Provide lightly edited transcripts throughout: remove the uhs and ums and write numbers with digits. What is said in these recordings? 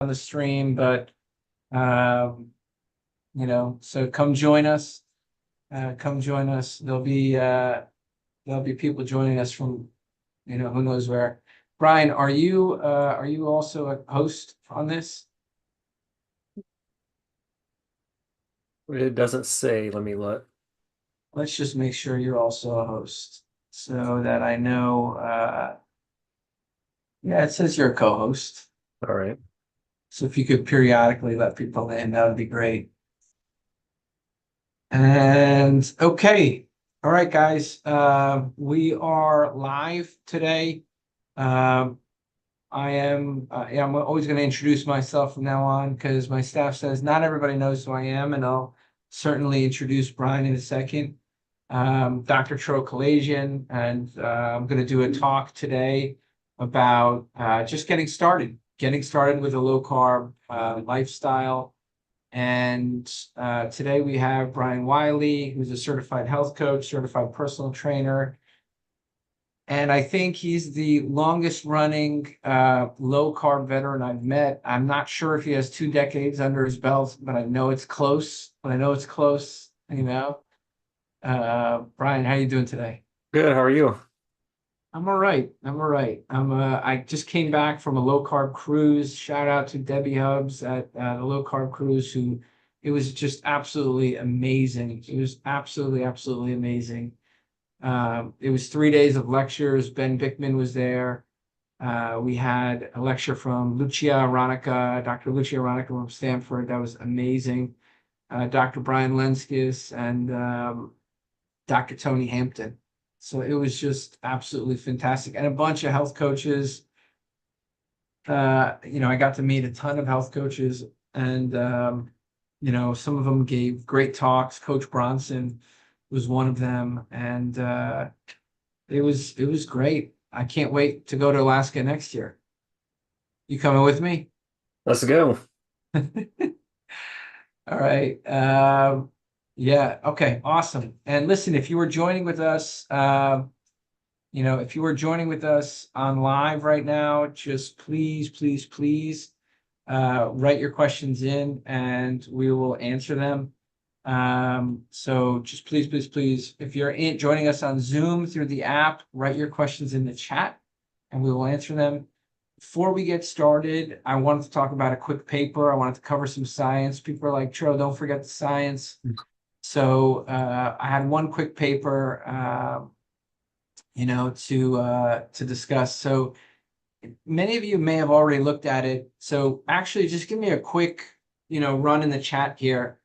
on the stream, but um, so come join us. Come join us. There'll be people joining us from who knows where. Brian, are you also a host on this? It doesn't say. Let me look. Let's just make sure you're also a host so that I know. Yeah, it says you're a co-host. All right. So if you could periodically let people in, that would be great. And okay. All right, guys. We are live today. Um, yeah, I'm always going to introduce myself from now on because my staff says not everybody knows who I am, and I'll certainly introduce Brian in a second. Dr. Tro Kalasian, and I'm going to do a talk today about just getting started with a low carb lifestyle. And today we have Brian Wiley, who's a certified health coach, certified personal trainer. And I think he's the longest running low carb veteran I've met. I'm not sure if he has 2 decades under his belt, but I know it's close. Brian, how you doing today? Good. How are you? I'm all right. I just came back from a low carb cruise. Shout out to Debbie Hubbs at the low carb cruise, who it was just absolutely amazing. It was absolutely amazing. It was 3 days of lectures. Ben Bickman was there. We had a lecture from Dr. Lucia Aronica from Stanford. That was amazing. Dr. Brian Lenskis and Dr. Tony Hampton. So it was just absolutely fantastic. And a bunch of health coaches. I got to meet a ton of health coaches, and some of them gave great talks. Coach Bronson was one of them, and it was great. I can't wait to go to Alaska next year. You coming with me? Let's go. All right. Yeah. Okay. Awesome. And listen, if you were joining with us, if you were joining with us on live right now, just please, write your questions in and we will answer them. So just please, if you're joining us on Zoom through the app, write your questions in the chat and we will answer them. Before we get started, I wanted to talk about a quick paper. I wanted to cover some science. People are like, Tro, don't forget the science. So I had one quick paper, to discuss. So many of you may have already looked at it. So actually, just give me a quick, run in the chat here.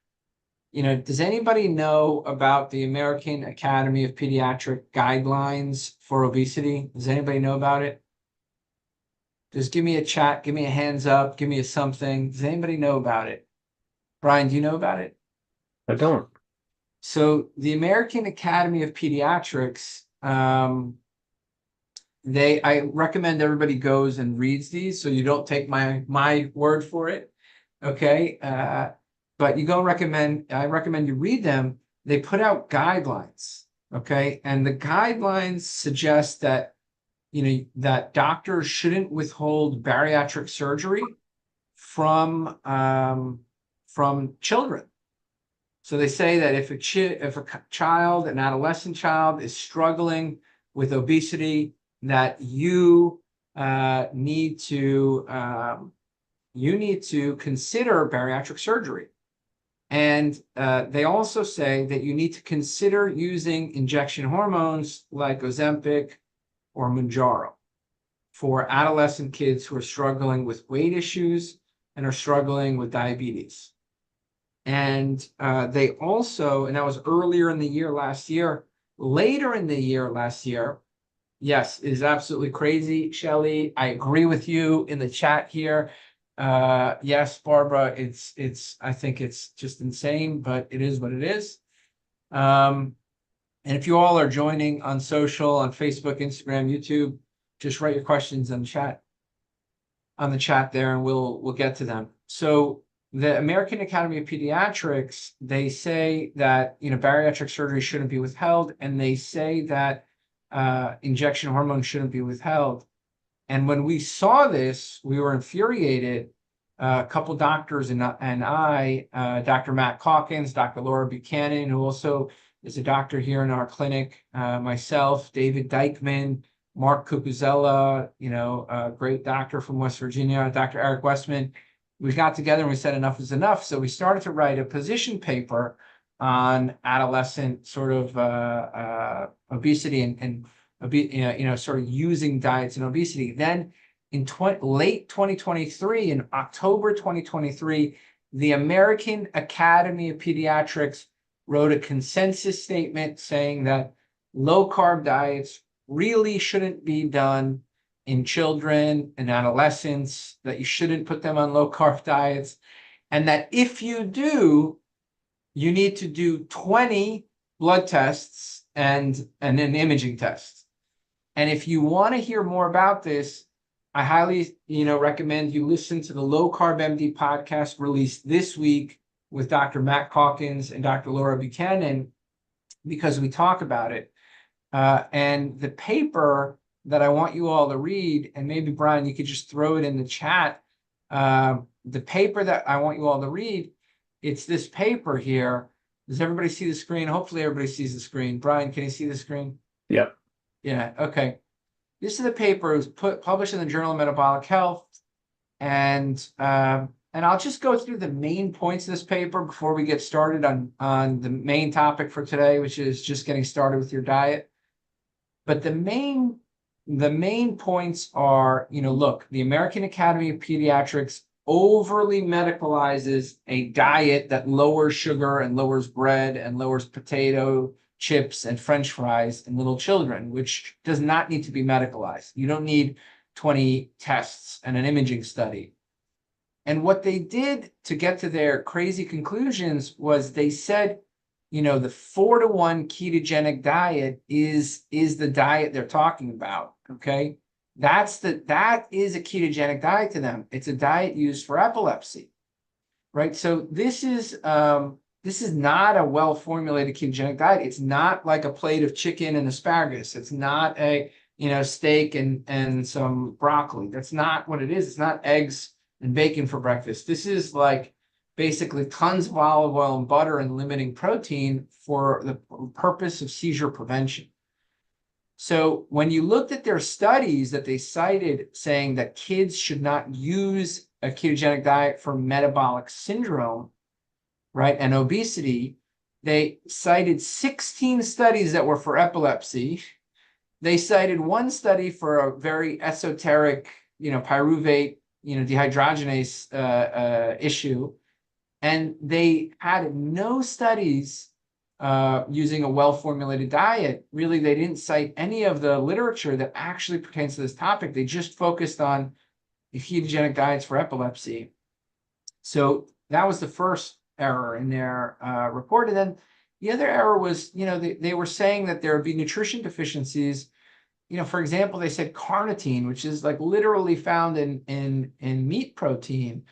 Does anybody know about the American Academy of Pediatric guidelines for obesity? Does anybody know about it? Just give me a chat, give me a hands up, give me a something. Does anybody know about it? Brian, do you know about it? I don't. So the American Academy of Pediatrics, I recommend everybody goes and reads these, so you don't take my word for it. Okay. But I recommend you read them. They put out guidelines. Okay. And the guidelines suggest that, that doctors shouldn't withhold bariatric surgery from children. So they say that if a child, an adolescent child, is struggling with obesity, that you need to consider bariatric surgery. And they also say that you need to consider using injection hormones like Ozempic or Mounjaro for adolescent kids who are struggling with weight issues and are struggling with diabetes. And they also, and that was earlier in the year last year, later in the year last year, yes, it is absolutely crazy, Shelly. I agree with you in the chat here. Yes, Barbara, I think it's just insane, but it is what it is. And if you all are joining on social, on Facebook, Instagram, YouTube, just write your questions on the chat there, and we'll get to them. So the American Academy of Pediatrics, they say that bariatric surgery shouldn't be withheld, and they say that injection hormones shouldn't be withheld. And when we saw this, we were infuriated a couple doctors and I, Dr. Matt Calkins, Dr. Laura Buchanan, who also is a doctor here in our clinic, myself, David Dykman, Mark Cucuzella, a great doctor from West Virginia, Dr. Eric Westman. We got together and we said enough is enough. So we started to write a position paper on adolescent sort of obesity and sort of using diets and obesity. Then in late 2023, in October 2023, the American Academy of Pediatrics wrote a consensus statement saying that low carb diets really shouldn't be done in children and adolescents, that you shouldn't put them on low carb diets, and that if you do, you need to do 20 blood tests and an imaging test. And if you want to hear more about this, I highly, recommend you listen to the Low Carb MD podcast released this week with Dr. Matt Calkins and Dr. Laura Buchanan, because we talk about it. And the paper that I want you all to read, and maybe Brian, you could just throw it in the chat. The paper that I want you all to read, it's this paper here. Does everybody see the screen? Hopefully everybody sees the screen. Brian, can you see the screen? Yep. Yeah, okay. This is the paper. It was published in the Journal of Metabolic Health. And I'll just go through the main points of this paper before we get started on the main topic for today, which is just getting started with your diet. But the main points are, look, the American Academy of Pediatrics overly medicalizes a diet that lowers sugar and lowers bread and lowers potato chips and French fries in little children, which does not need to be medicalized. You don't need 20 tests and an imaging study. And what they did to get to their crazy conclusions was they said, the 4-to-1 ketogenic diet is the diet they're talking about. Okay. That is a ketogenic diet to them. It's a diet used for epilepsy, right? So this is not a well-formulated ketogenic diet. It's not like a plate of chicken and asparagus. It's not a, steak and some broccoli. That's not what it is. It's not eggs and bacon for breakfast. This is like basically tons of olive oil and butter and limiting protein for the purpose of seizure prevention. So when you looked at their studies that they cited saying that kids should not use a ketogenic diet for metabolic syndrome, right, and obesity, they cited 16 studies that were for epilepsy. They cited one study for a very esoteric, pyruvate, dehydrogenase issue. And they had no studies using a well-formulated diet. Really, they didn't cite any of the literature that actually pertains to this topic. They just focused on the ketogenic diets for epilepsy. So that was the first error in their report. And then the other error was, they were saying that there would be nutrition deficiencies. For example, they said carnitine, which is like literally found in meat protein,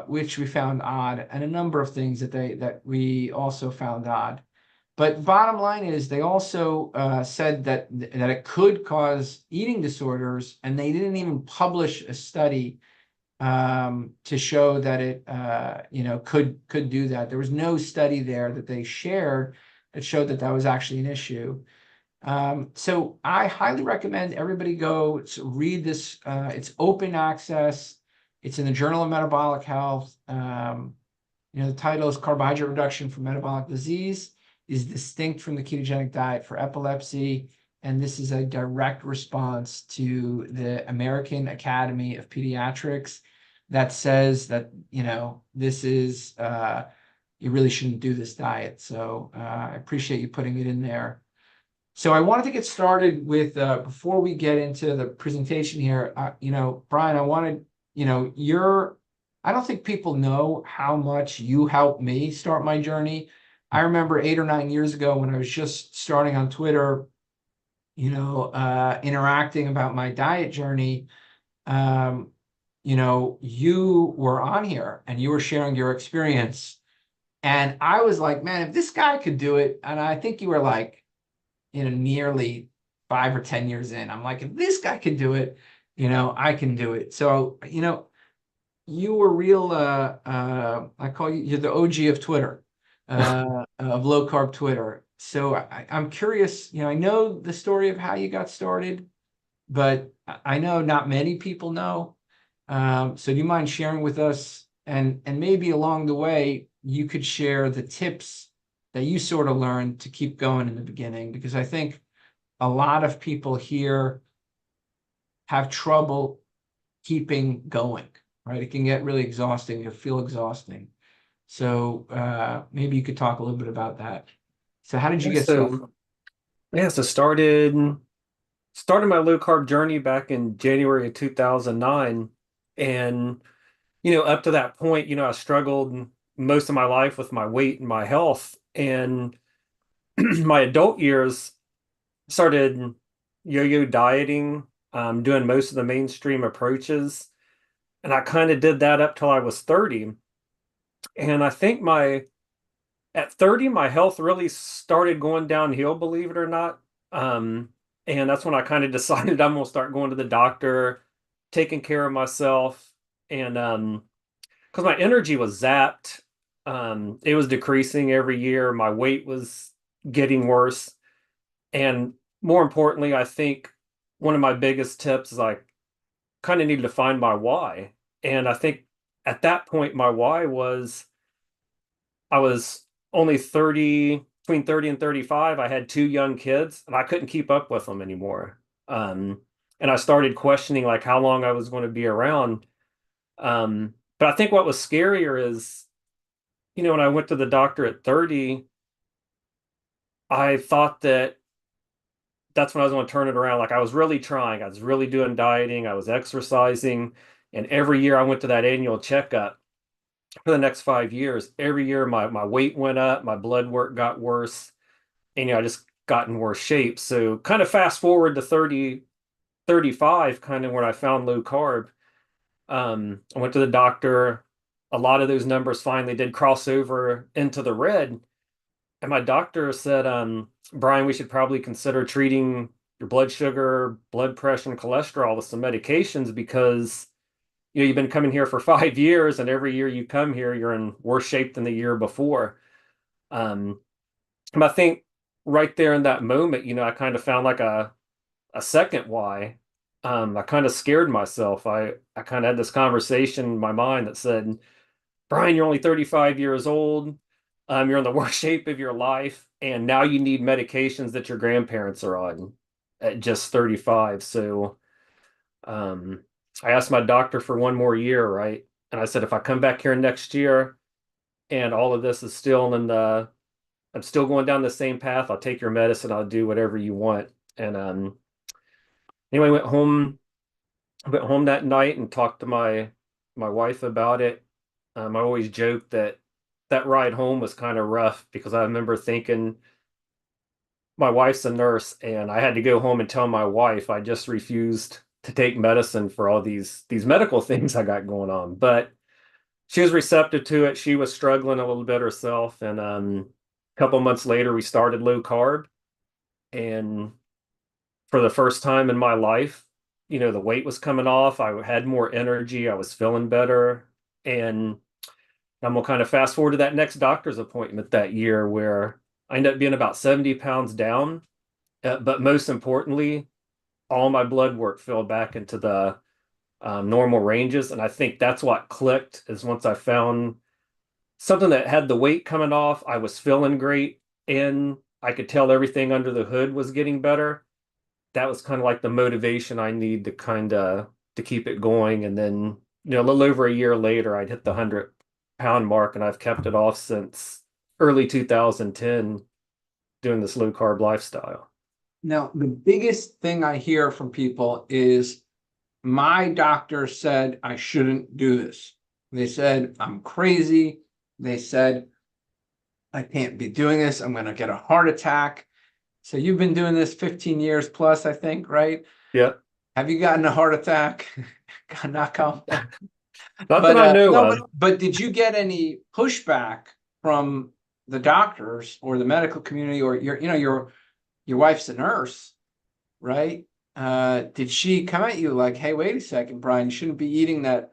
which we found odd, and a number of things that we also found odd. But bottom line is they also said that it could cause eating disorders, and they didn't even publish a study to show that it could do that. There was no study there that they shared that showed that was actually an issue. So I highly recommend everybody go read this. It's open access. It's in the Journal of Metabolic Health. The title is Carbohydrate Reduction for Metabolic Disease is Distinct from the Ketogenic Diet for Epilepsy. And this is a direct response to the American Academy of Pediatrics that says that, this is, you really shouldn't do this diet. So I appreciate you putting it in there. So I wanted to get started with, before we get into the presentation here, Brian, I wanted, I don't think people know how much you helped me start my journey. I remember 8 or 9 years ago when I was just starting on Twitter, interacting about my diet journey. You were on here and you were sharing your experience. And I was like, man, if this guy could do it, and I think you were like, nearly 5 or 10 years in, I'm like, if this guy can do it, I can do it. So, you were real, I call you, you're the OG of Twitter, of low carb Twitter. So I'm curious, I know the story of how you got started, but I know not many people know. So do you mind sharing with us, and maybe along the way you could share the tips that you sort of learned to keep going in the beginning? Because I think a lot of people here have trouble keeping going, right? It can get really exhausting. You feel exhausting. So maybe you could talk a little bit about that. So how did you Yeah, get started? so yeah, so started my low carb journey back in January of 2009. And, up to that point, I struggled most of my life with my weight and my health. And my adult years started yo-yo dieting, doing most of the mainstream approaches. And I kind of did that up till I was 30. And I think at 30, my health really started going downhill, believe it or not. Um, and that's when I kind of decided I'm gonna start going to the doctor, taking care of myself. And because my energy was zapped, it was decreasing every year. My weight was getting worse. And more importantly, I think one of my biggest tips is I kind of needed to find my why. And I think at that point, my why was I was only 30, between 30 and 35. I had two young kids and I couldn't keep up with them anymore. And I started questioning like how long I was going to be around. But I think what was scarier is, when I went to the doctor at 30, I thought that that's when I was going to turn it around. Like I was really trying. I was really doing dieting. I was exercising. And every year I went to that annual checkup for the next 5 years. Every year my weight went up, my blood work got worse, and I just got in worse shape. So kind of fast forward to 30, 35, kind of when I found low carb. I went to the doctor. A lot of those numbers finally did cross over into the red. And my doctor said, Brian, we should probably consider treating your blood sugar, blood pressure, and cholesterol with some medications because you've been coming here for 5 years, and every year you come here, you're in worse shape than the year before. Um, and I think right there in that moment, I kind of found like a second why. I kind of scared myself. I kind of had this conversation in my mind that said, Brian, you're only 35 years old. You're in the worst shape of your life, and now you need medications that your grandparents are on at just 35. So um, I asked my doctor for one more year, right? And I said, if I come back here next year and all of this is still I'm still going down the same path, I'll take your medicine, I'll do whatever you want. And anyway, went home that night and talked to my wife about it. I always joked that that ride home was kind of rough because I remember thinking my wife's a nurse and I had to go home and tell my wife I just refused to take medicine for all these medical things I got going on. But she was receptive to it. She was struggling a little bit herself, and a couple months later we started low carb, and for the first time in my life, the weight was coming off. I had more energy. I was feeling better. And I'm gonna kind of fast forward to that next doctor's appointment that year where I ended up being about 70 pounds down. But most importantly, all my blood work fell back into the normal ranges. And I think that's what clicked is once I found something that had the weight coming off, I was feeling great, and I could tell everything under the hood was getting better. That was kind of like the motivation I need to kind of to keep it going. And then, a little over a year later, I'd hit the 100-pound mark, and I've kept it off since early 2010 doing this low carb lifestyle. Now, the biggest thing I hear from people is my doctor said I shouldn't do this. They said I'm crazy. They said I can't be doing this. I'm going to get a heart attack. So you've been doing this 15 years plus, I think, right? Yeah. Have you gotten a heart attack? God, knock on wood. Not that But I know no, of. but did you get any pushback from the doctors or the medical community, or your wife's a nurse, right? Did she come at you like, hey, wait a second, Brian, you shouldn't be eating that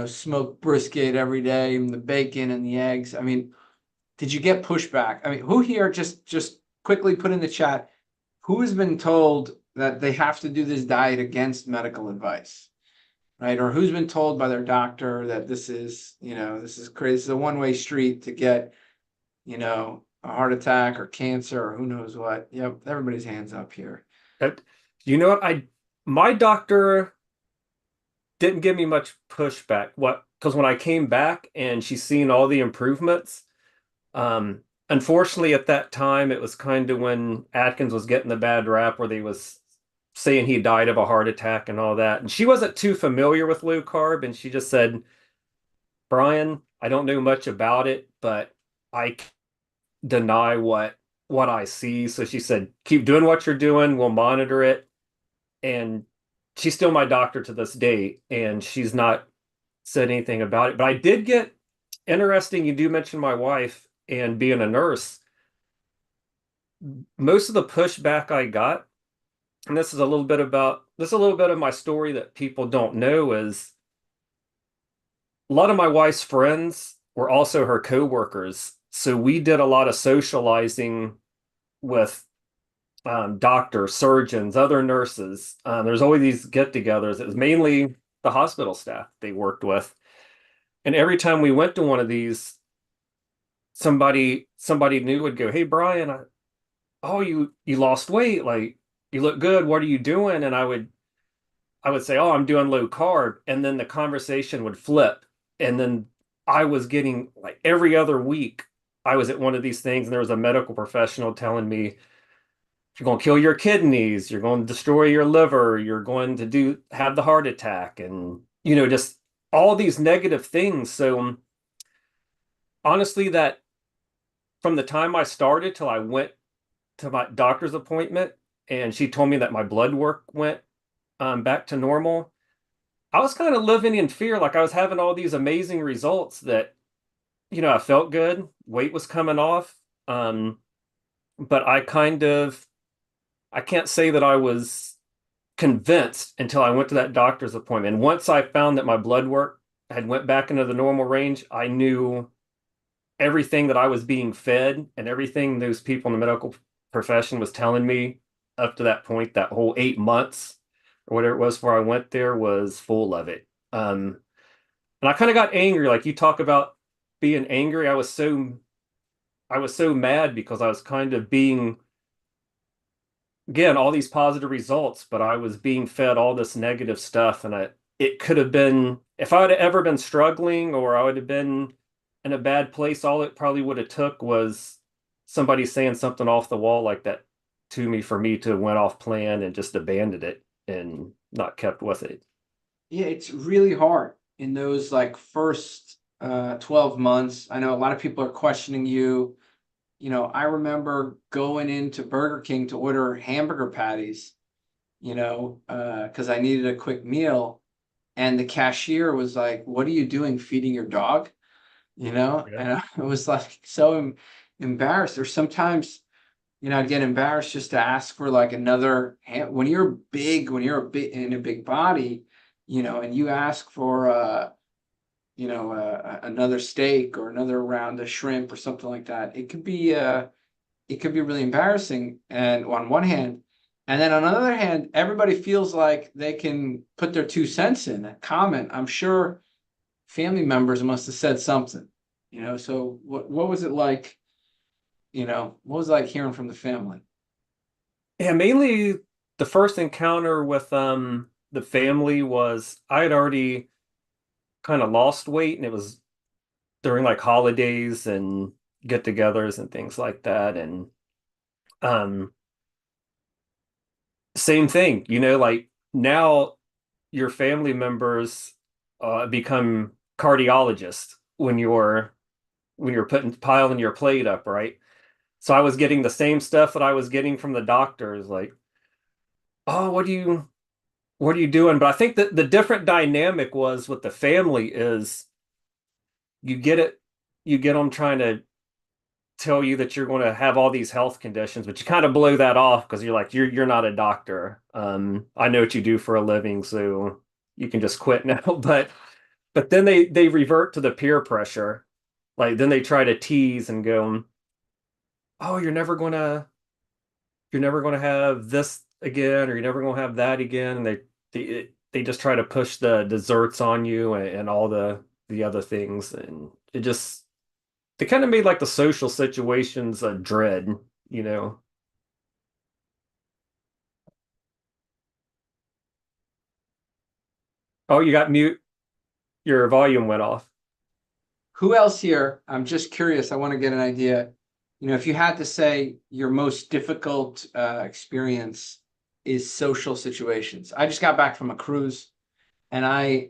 smoke brisket every day and the bacon and the eggs. I mean, did you get pushback? I mean, who here just quickly put in the chat, who has been told that they have to do this diet against medical advice, right? Or who's been told by their doctor that this is crazy. This is a one-way street to get, a heart attack or cancer or who knows what. Yep, everybody's hands up here. That- You know what? My doctor didn't give me much pushback. What? Because when I came back and she's seen all the improvements, unfortunately at that time it was kind of when Atkins was getting the bad rap where they was saying he died of a heart attack and all that. And she wasn't too familiar with low carb, and she just said, Brian, I don't know much about it, but I can't deny what I see. So she said, keep doing what you're doing. We'll monitor it. And she's still my doctor to this day, and she's not said anything about it. But I did get interesting. You do mention my wife and being a nurse. Most of the pushback I got, and this is a little bit of my story that people don't know, is a lot of my wife's friends were also her coworkers. So we did a lot of socializing with doctors, surgeons, other nurses. There's always these get-togethers. It was mainly the hospital staff they worked with. And every time we went to one of these, somebody new would go, "Hey, Brian, oh, you lost weight. Like, you look good. What are you doing?" And I would say, "Oh, I'm doing low carb." And then the conversation would flip. And then I was getting, like, every other week, I was at one of these things and there was a medical professional telling me, you're going to kill your kidneys, you're going to destroy your liver, you're going to have the heart attack, and just all these negative things. So honestly, that from the time I started till I went to my doctor's appointment and she told me that my blood work went back to normal, I was kind of living in fear. Like, I was having all these amazing results that, I felt good, weight was coming off. But I can't say that I was convinced until I went to that doctor's appointment. And once I found that my blood work had went back into the normal range, I knew everything that I was being fed and everything those people in the medical profession was telling me up to that point, that whole 8 months or whatever it was before I went there, was full of it. And I kind of got angry. Like, you talk about being angry. I was so mad because I was kind of being, again, all these positive results, but I was being fed all this negative stuff. And it could have been, if I would have ever been struggling or I would have been in a bad place, all it probably would have took was somebody saying something off the wall like that to me for me to went off plan and just abandoned it and not kept with it. Yeah, it's really hard in those like first 12 months. I know a lot of people are questioning you. I remember going into Burger King to order hamburger patties, because I needed a quick meal. And the cashier was like, "What are you doing feeding your dog?" Yeah. And I was like so embarrassed. Or sometimes, I'd get embarrassed just to ask for like another when you're big, when you're in a big body, and you ask for another steak or another round of shrimp or something like that. It could be really embarrassing. And on one hand, and then on the other hand, everybody feels like they can put their 2 cents in a comment. I'm sure family members must have said something, So what was it like? What was it like hearing from the family? Yeah, mainly the first encounter with the family was I had already kind of lost weight, and it was during like holidays and get-togethers and things like that. And um same thing, like now your family members become cardiologists when you're putting piling your plate up, right? So I was getting the same stuff that I was getting from the doctors, like, "Oh, what are you doing?" But I think that the different dynamic was with the family is you get it, you get them trying to tell you that you're going to have all these health conditions, but you kind of blow that off because you're like, you're not a doctor. I know what you do for a living, so you can just quit now. But but then they revert to the peer pressure. Like then they try to tease and go, "Oh, you're never gonna have this again, or you're never gonna have that again." And they just try to push the desserts on you and all the other things, and it just they kind of made like the social situations a dread, you know. Oh, you got mute. Your volume went off. Who else here? I'm just curious. I want to get an idea. If you had to say your most difficult experience is social situations. I just got back from a cruise, and I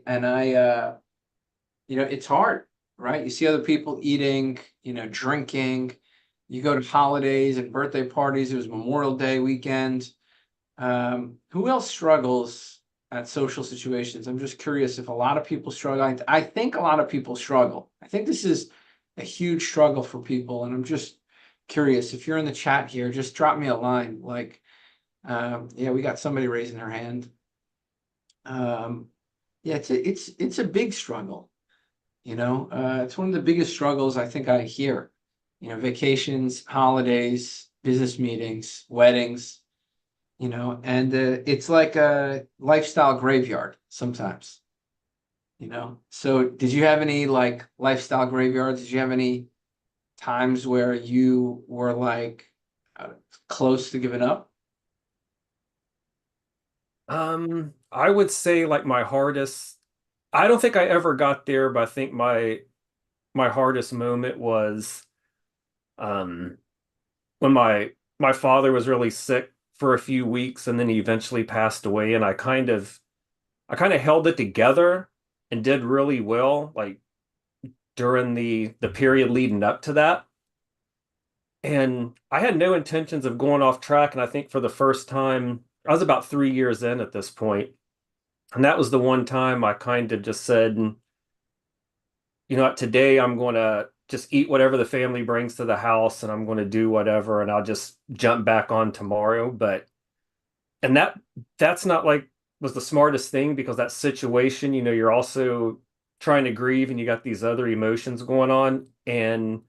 it's hard, right? You see other people eating, drinking. You go to holidays and birthday parties. It was Memorial Day weekend. Who else struggles at social situations? I'm just curious if a lot of people struggle. I think a lot of people struggle. I think this is a huge struggle for people, and I'm just curious if you're in the chat here, just drop me a line. Like, yeah, we got somebody raising their hand. Um, yeah, it's a big struggle. It's one of the biggest struggles I think I hear. Vacations, holidays, business meetings, weddings. And it's like a lifestyle graveyard sometimes. So did you have any like lifestyle graveyards? Did you have any times where you were like uh, close to giving up? I would say like my hardest. I don't think I ever got there, but I think my hardest moment was um when my father was really sick for a few weeks and then he eventually passed away, and I kind of held it together and did really well like during the period leading up to that. And I had no intentions of going off track, and I think for the first time I was about 3 years in at this point, and that was the one time I kind of just said, you know what, today I'm going to just eat whatever the family brings to the house and I'm going to do whatever and I'll just jump back on tomorrow. But and that's not like was the smartest thing, because that situation, you're also trying to grieve and you got these other emotions going on, and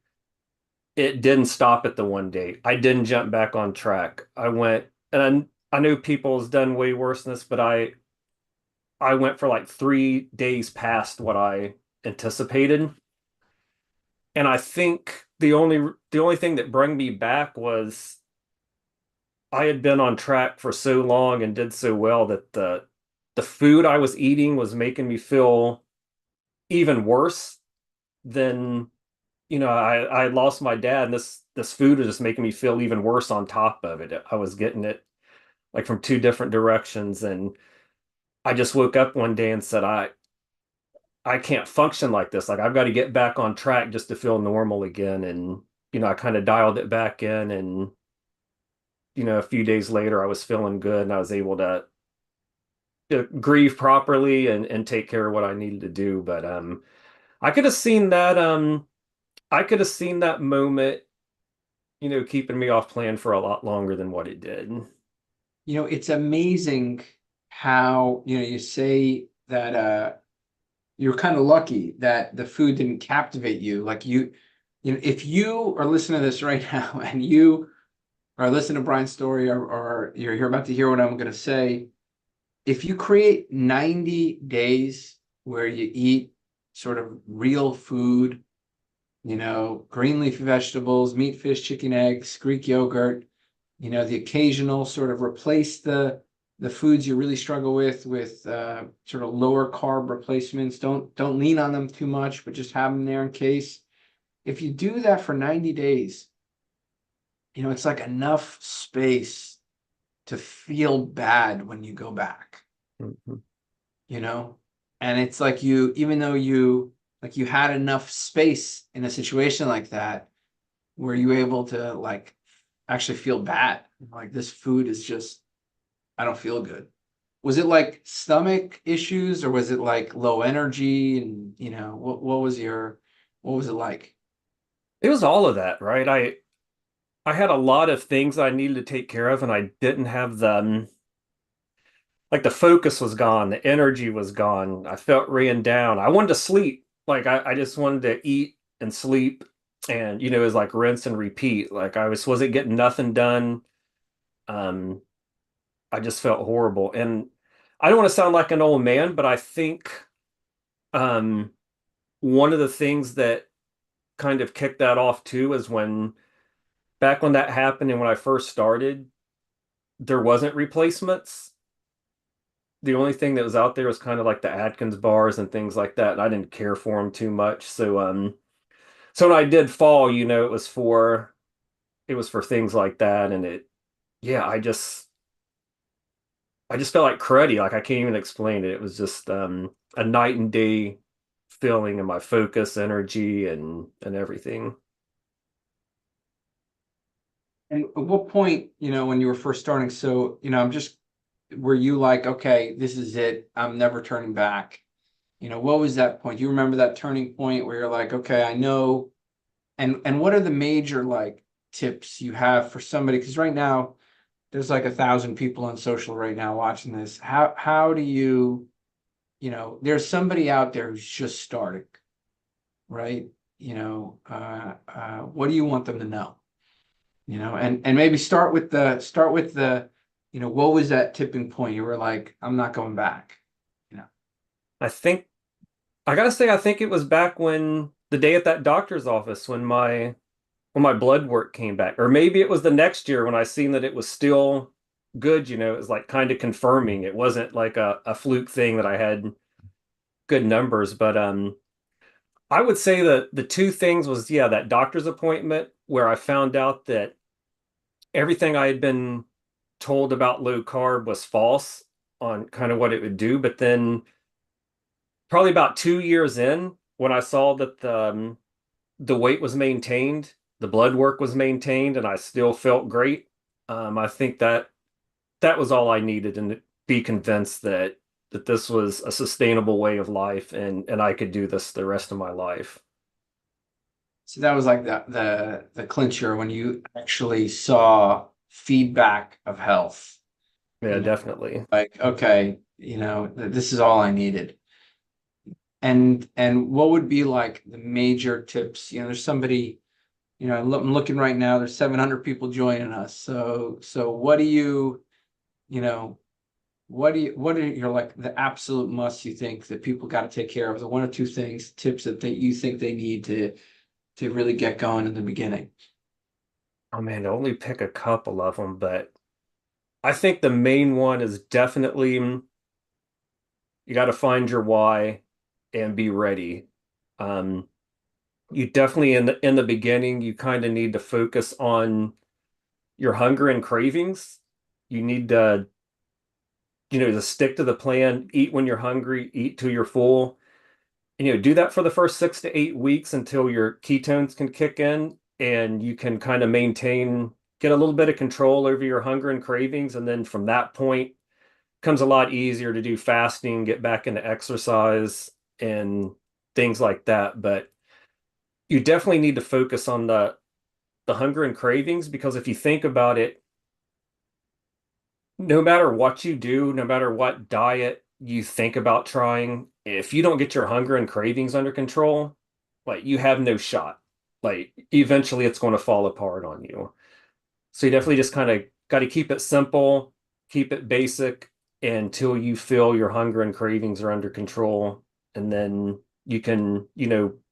it didn't stop at the one date. I didn't jump back on track. I went, and I know people's done way worse than this, but I went for like 3 days past what I anticipated. And I think the only thing that brought me back was I had been on track for so long and did so well that the food I was eating was making me feel even worse than, I had lost my dad, and this food was just making me feel even worse on top of it. I was getting it like from two different directions, and I just woke up one day and said I can't function like this. Like I've got to get back on track just to feel normal again. And, I kind of dialed it back in, and, a few days later I was feeling good and I was able to grieve properly and take care of what I needed to do. But I could have seen that I could have seen that moment, keeping me off plan for a lot longer than what it did. It's amazing how, you say that you're kind of lucky that the food didn't captivate you. Like if you are listening to this right now and you are listening to Brian's story, or you're about to hear what I'm going to say, if you create 90 days where you eat sort of real food, green leafy vegetables, meat, fish, chicken, eggs, Greek yogurt, the occasional sort of replace the foods you really struggle with sort of lower carb replacements. Don't lean on them too much, but just have them there in case. If you do that for 90 days, it's like enough space to feel bad when you go back, Mhm. you know? And it's like even though you had enough space in a situation like that, were you able to like actually feel bad? Like this food is just, I don't feel good. Was it like stomach issues, or was it like low energy? And what was it like? It was all of that, right? I had a lot of things I needed to take care of, and I didn't have like the focus was gone, the energy was gone. I felt ran down. I wanted to sleep. Like I just wanted to eat and sleep. And it was like rinse and repeat. Like I wasn't getting nothing done. Um, I just felt horrible. And I don't want to sound like an old man, but I think um one of the things that kind of kicked that off too is when back when that happened and when I first started, there wasn't replacements. The only thing that was out there was kind of like the Atkins bars and things like that, and I didn't care for them too much. So when I did fall, it was for things like that, and yeah, I just felt like cruddy. Like I can't even explain it. It was just a night and day feeling in my focus, energy, and everything. And at what point, when you were first starting, so, were you like, okay, this is it, I'm never turning back? What was that point? Do you remember that turning point where you're like, okay, I know, and what are the major like tips you have for somebody? Because right now there's like 1,000 people on social right now watching this. How do you, there's somebody out there who's just starting, right? What do you want them to know? And maybe start with the, what was that tipping point? You were like, I'm not going back, you know. I think I gotta say, I think it was back when the day at that doctor's office when my blood work came back, or maybe it was the next year when I seen that it was still good. It was like kind of confirming it wasn't like a fluke thing that I had good numbers. But I would say that the two things was, yeah, that doctor's appointment where I found out that everything I had been told about low carb was false on kind of what it would do. But then probably about 2 years in, when I saw that the weight was maintained, the blood work was maintained, and I still felt great. I think that was all I needed, and to be convinced that this was a sustainable way of life, and I could do this the rest of my life. So that was like the clincher when you actually saw feedback of health, Yeah, you know, definitely. like, okay, this is all I needed. And what would be like the major tips? There's somebody, I'm looking right now, there's 700 people joining us. So what do you know, what are your like the absolute must you think that people got to take care of? The one or two things, tips that you think they need to really get going in the beginning? Oh man, to only pick a couple of them, but I think the main one is definitely you got to find your why and be ready. Um, you definitely in the beginning, you kind of need to focus on your hunger and cravings. You need to stick to the plan, eat when you're hungry, eat till you're full. And, do that for the first 6 to 8 weeks until your ketones can kick in and you can kind of get a little bit of control over your hunger and cravings. And then from that point comes a lot easier to do fasting, get back into exercise and things like that. But you definitely need to focus on the hunger and cravings, because if you think about it, no matter what you do, no matter what diet you think about trying, if you don't get your hunger and cravings under control, like you have no shot. Like eventually it's going to fall apart on you. So you definitely just kind of got to keep it simple, keep it basic until you feel your hunger and cravings are under control. And then you can,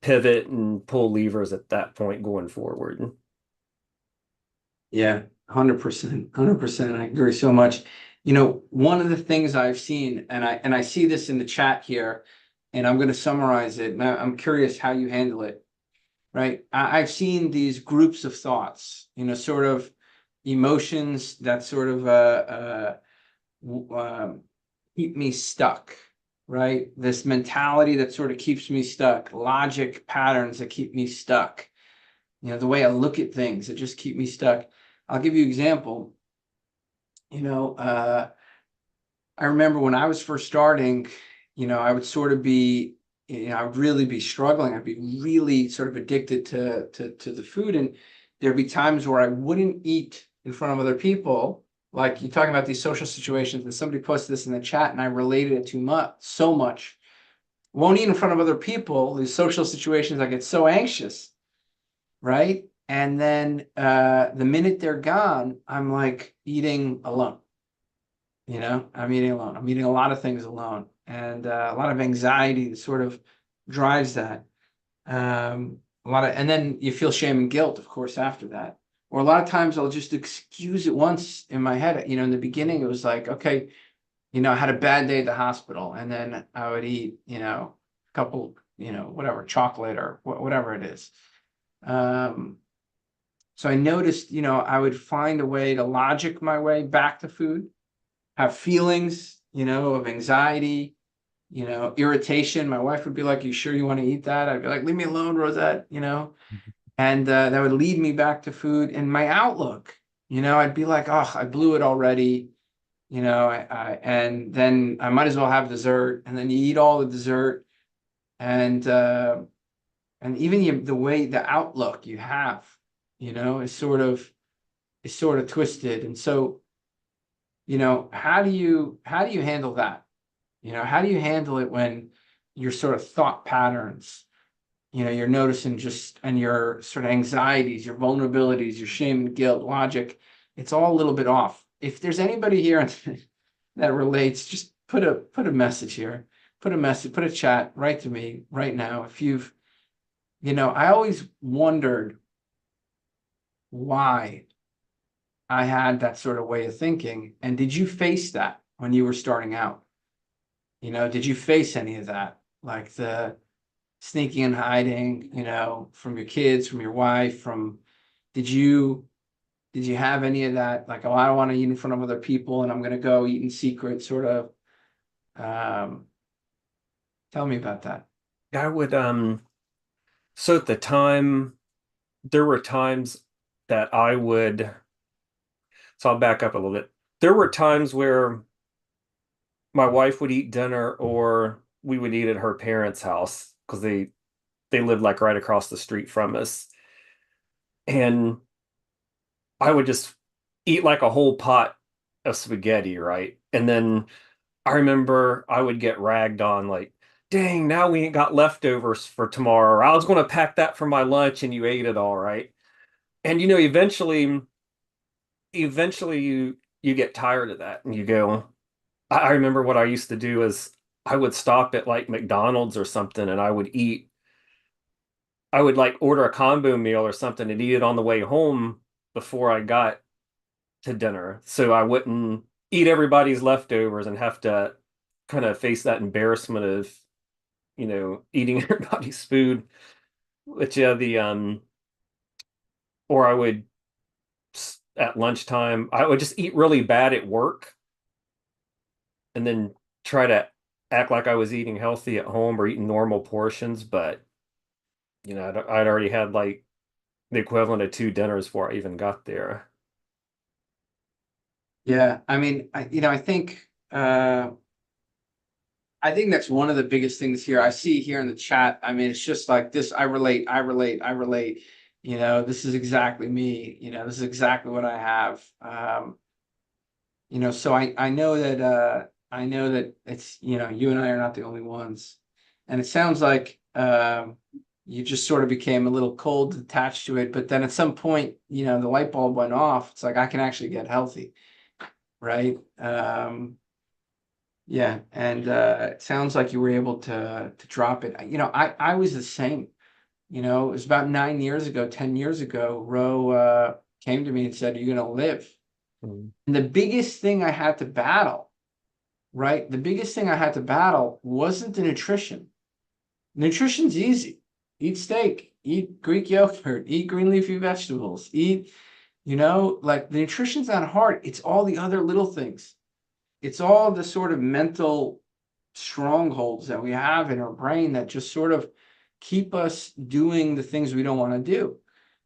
pivot and pull levers at that point going forward. Yeah, 100%, 100%. I agree so much. One of the things I've seen, and I see this in the chat here, and I'm going to summarize it. And I'm curious how you handle it, right? I've seen these groups of thoughts, sort of emotions that sort of keep me stuck, right? This mentality that sort of keeps me stuck, logic patterns that keep me stuck, the way I look at things that just keep me stuck. I'll give you an example. You know, uh, I remember when I was first starting, I would sort of be, I would really be struggling. I'd be really sort of addicted to the food. And there'd be times where I wouldn't eat in front of other people, like you're talking about these social situations, and somebody posted this in the chat, and I related it to so much. Won't eat in front of other people. These social situations, I get so anxious, right? And then the minute they're gone, I'm like eating alone. I'm eating alone. I'm eating a lot of things alone, and a lot of anxiety that sort of drives that. And then you feel shame and guilt, of course, after that. Or a lot of times I'll just excuse it once in my head. In the beginning, it was like, okay, I had a bad day at the hospital, and then I would eat, a couple, whatever, chocolate or whatever it is. So I noticed, I would find a way to logic my way back to food, have feelings, of anxiety, irritation. My wife would be like, "You sure you want to eat that?" I'd be like, "Leave me alone, Rosette." And that would lead me back to food and my outlook. I'd be like, "Oh, I blew it already." And then I might as well have dessert. And then you eat all the dessert, and even the outlook you have, is sort of twisted. And so, how do you handle that? How do you handle it when your sort of thought patterns, you're noticing and your sort of anxieties, your vulnerabilities, your shame and guilt, logic, it's all a little bit off. If there's anybody here that relates, just put a message here, put a chat right to me right now. If I always wondered why I had that sort of way of thinking. And did you face that when you were starting out? Did you face any of that? Like the sneaking and hiding, from your kids, from your wife, did you have any of that? Like, oh, I don't want to eat in front of other people and I'm going to go eat in secret, sort of. Um, Tell me about that. I would so at the time there were times that I would so I'll back up a little bit. There were times where my wife would eat dinner or we would eat at her parents' house because they lived like right across the street from us. And I would just eat like a whole pot of spaghetti, right? And then I remember I would get ragged on like, dang, now we ain't got leftovers for tomorrow. Or I was going to pack that for my lunch and you ate it all, right? And eventually you get tired of that and you go, I remember what I used to do is I would stop at like McDonald's or something and I would like order a combo meal or something and eat it on the way home before I got to dinner. So I wouldn't eat everybody's leftovers and have to kind of face that embarrassment of, eating everybody's food. Which yeah, or I would at lunchtime, I would just eat really bad at work and then try to act like I was eating healthy at home or eating normal portions, but I'd already had like the equivalent of two dinners before I even got there. Yeah, I mean, I think that's one of the biggest things here. I see here in the chat. I mean, it's just like this. I relate. I relate. I relate. This is exactly me. This is exactly what I have. So I know that it's, you and I are not the only ones. And it sounds like you just sort of became a little cold attached to it, but then at some point, the light bulb went off. It's like I can actually get healthy, right? Yeah, and it sounds like you were able to drop it. I was the same. It was about 9 years ago, 10 years ago, Ro came to me and said, "You're gonna live." Mm. And the biggest thing I had to battle, right? The biggest thing I had to battle wasn't the nutrition. Nutrition's easy. Eat steak, eat Greek yogurt, eat green leafy vegetables, like the nutrition's not hard. It's all the other little things. It's all the sort of mental strongholds that we have in our brain that just sort of keep us doing the things we don't want to do.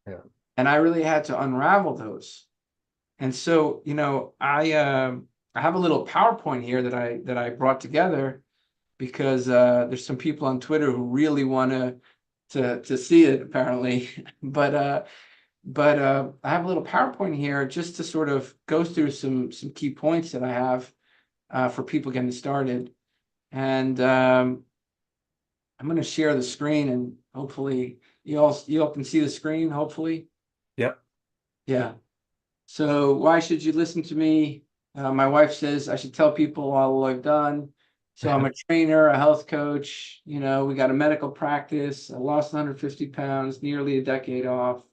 Yeah. And I really had to unravel those. And so, I have a little PowerPoint here that I brought together because there's some people on Twitter who really want to see it apparently. But but I have a little PowerPoint here just to sort of go through some key points that I have for people getting started. And I'm going to share the screen, and hopefully you all can see the screen, hopefully. Yep. Yeah. So why should you listen to me? My wife says I should tell people all I've done. So I'm a trainer, a health coach. You know, we got a medical practice. I lost 150 pounds, nearly a decade off.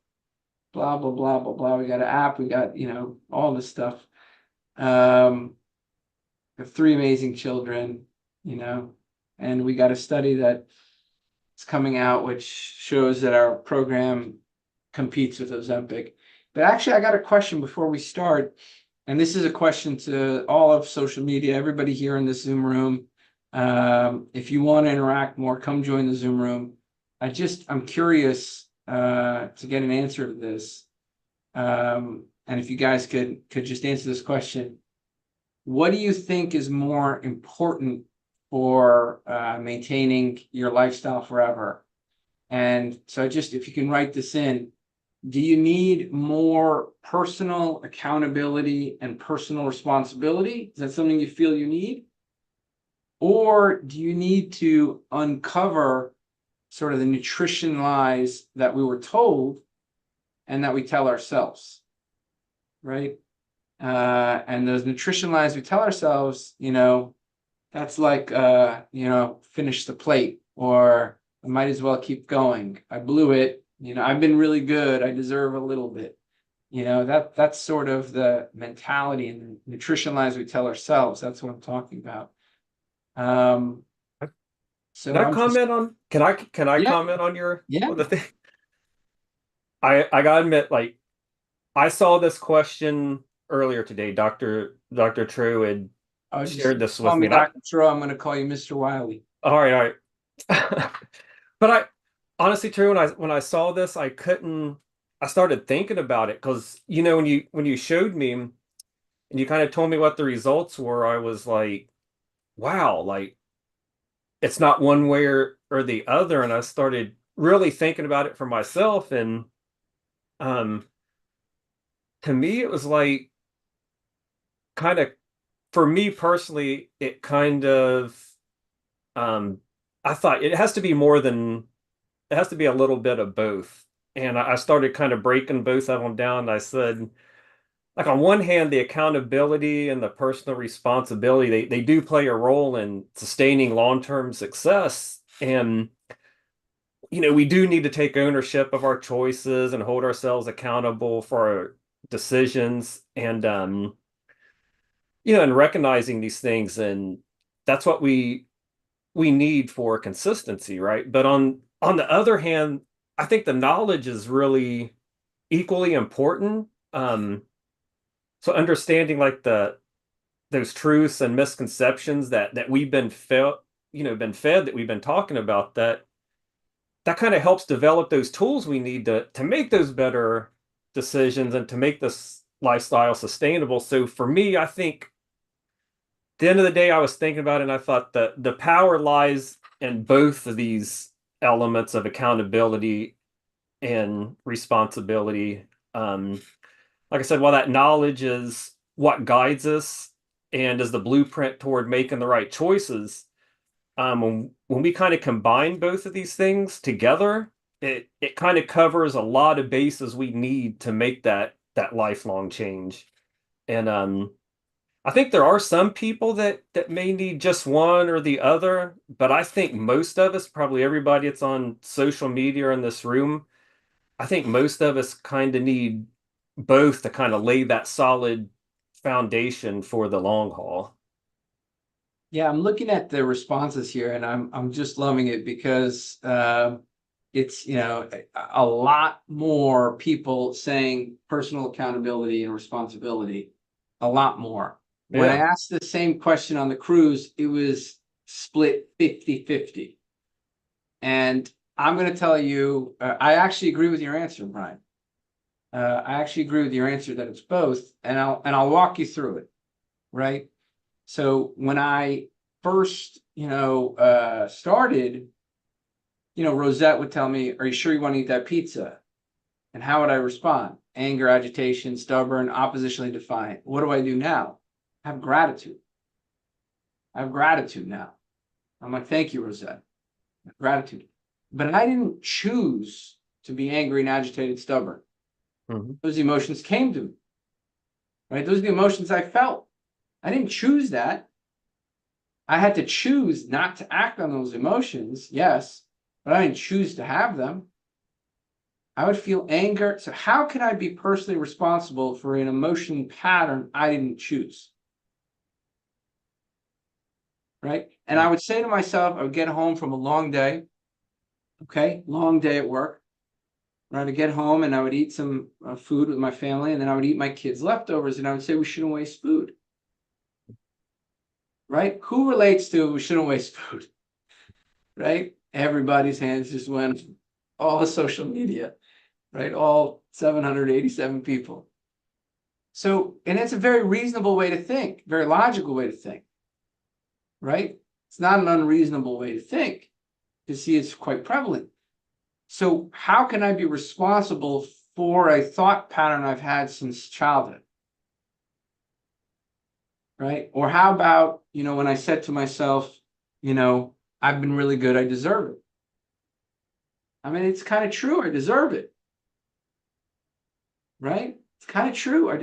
Blah, blah, blah, blah, blah. We got an app. We got, you know, all this stuff. We have 3 amazing children, you know, and we got a study that is coming out which shows that our program competes with Ozempic. But actually, I got a question before we start. And this is a question to all of social media, everybody here in the Zoom room. If you want to interact more, come join the Zoom room. I'm curious to get an answer to this. And if you guys could just answer this question. What do you think is more important for maintaining your lifestyle forever? And so just if you can write this in, do you need more personal accountability and personal responsibility? Is that something you feel you need? Or do you need to uncover sort of the nutrition lies that we were told and that we tell ourselves, right? And those nutrition lies we tell ourselves, you know, that's like, you know, finish the plate, or I might as well keep going. I blew it. You know, I've been really good. I deserve a little bit. You know, that's sort of the mentality and the nutrition lies we tell ourselves. That's what I'm talking about. Um, Can so I I'm just, comment on can I yeah, comment on your yeah. on the thing? I gotta admit, like I saw this question earlier today. Dr. True had Oh, just shared this call with me. me And I, Dr. Tro. I'm going to call you Mr. Wiley. all right, all right. But I honestly, True, when I saw this, I couldn't. I started thinking about it because you know when you showed me and you kind of told me what the results were, I was like, wow, like it's not one way or the other. And I started really thinking about it for myself. And um, to me, it was like kind of for me personally, it kind of um, I thought it has to be more than it has to be a little bit of both. And I started kind of breaking both of them down. I said, like on one hand, the accountability and the personal responsibility, they do play a role in sustaining long-term success. And you know, we do need to take ownership of our choices and hold ourselves accountable for our decisions. And you know, and recognizing these things, and that's what we need for consistency, right? But on the other hand, I think the knowledge is really equally important. So understanding like the those truths and misconceptions that we've been fed, you know, been fed that we've been talking about, that kind of helps develop those tools we need to make those better decisions and to make this lifestyle sustainable. So for me, I think the end of the day, I was thinking about it and I thought that the power lies in both of these elements of accountability and responsibility. Like I said, while that knowledge is what guides us and is the blueprint toward making the right choices, when we kind of combine both of these things together, it kind of covers a lot of bases we need to make that lifelong change. And I think there are some people that may need just one or the other, but I think most of us, probably everybody that's on social media or in this room, I think most of us kind of need both to kind of lay that solid foundation for the long haul. Yeah, I'm looking at the responses here, and I'm just loving it because it's, you know, a lot more people saying personal accountability and responsibility, a lot more. When I Yeah. asked the same question on the cruise, it was split 50-50. And I'm going to tell you, I actually agree with your answer, Brian. I actually agree with your answer that it's both, and I'll walk you through it, right? So when I first, you know, started, you know, Rosette would tell me, "Are you sure you want to eat that pizza?" And how would I respond? Anger, agitation, stubborn, oppositionally defiant. What do I do now? I have gratitude. I have gratitude now. I'm like, thank you, Rosette. Gratitude. But I didn't choose to be angry and agitated, stubborn. Those emotions came to me. Right? Those are the emotions I felt. I didn't choose that. I had to choose not to act on those emotions, yes, but I didn't choose to have them. I would feel anger. So how can I be personally responsible for an emotion pattern I didn't choose? Right? And I would say to myself, I would get home from a long day, okay, long day at work. Right, I would get home and I would eat some food with my family, and then I would eat my kids' leftovers, and I would say we shouldn't waste food. Right? Who relates to we shouldn't waste food? Right? Everybody's hands just went, all the social media, right? All 787 people. So, and it's a very reasonable way to think, very logical way to think, right? It's not an unreasonable way to think. You see, it's quite prevalent. So how can I be responsible for a thought pattern I've had since childhood? Right? Or how about, when I said to myself, I've been really good, I deserve it. I mean, it's kind of true, I deserve it. Right? It's kind of true. I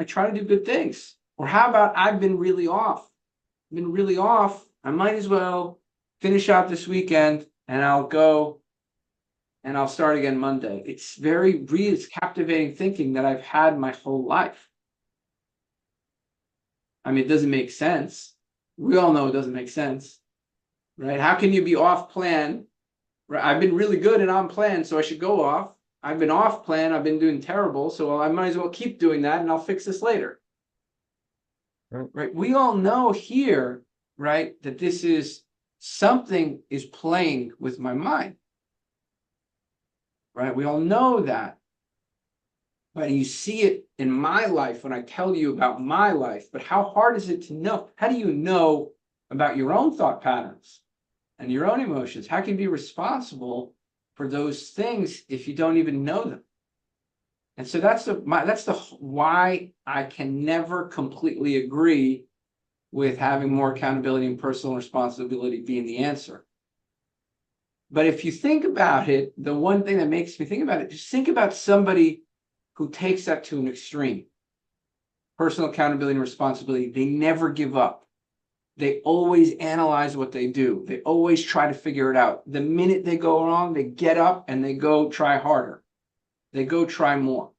try to do good things. Or how about I've been really off? I've been really off. I might as well finish out this weekend and I'll go and I'll start again Monday. It's it's captivating thinking that I've had my whole life. I mean, it doesn't make sense. We all know it doesn't make sense, right? How can you be off plan? Right? I've been really good and on plan, so I should go off. I've been off plan. I've been doing terrible, so I might as well keep doing that and I'll fix this later. Right? We all know here, right, that this is something is playing with my mind. Right? We all know that. But you see it in my life when I tell you about my life. But how hard is it to know? How do you know about your own thought patterns and your own emotions? How can you be responsible for those things if you don't even know them? And so that's why I can never completely agree with having more accountability and personal responsibility being the answer. But if you think about it, the one thing that makes me think about it, just think about somebody who takes that to an extreme. Personal accountability and responsibility, they never give up. They always analyze what they do. They always try to figure it out. The minute they go wrong, they get up and they go try harder. They go try more.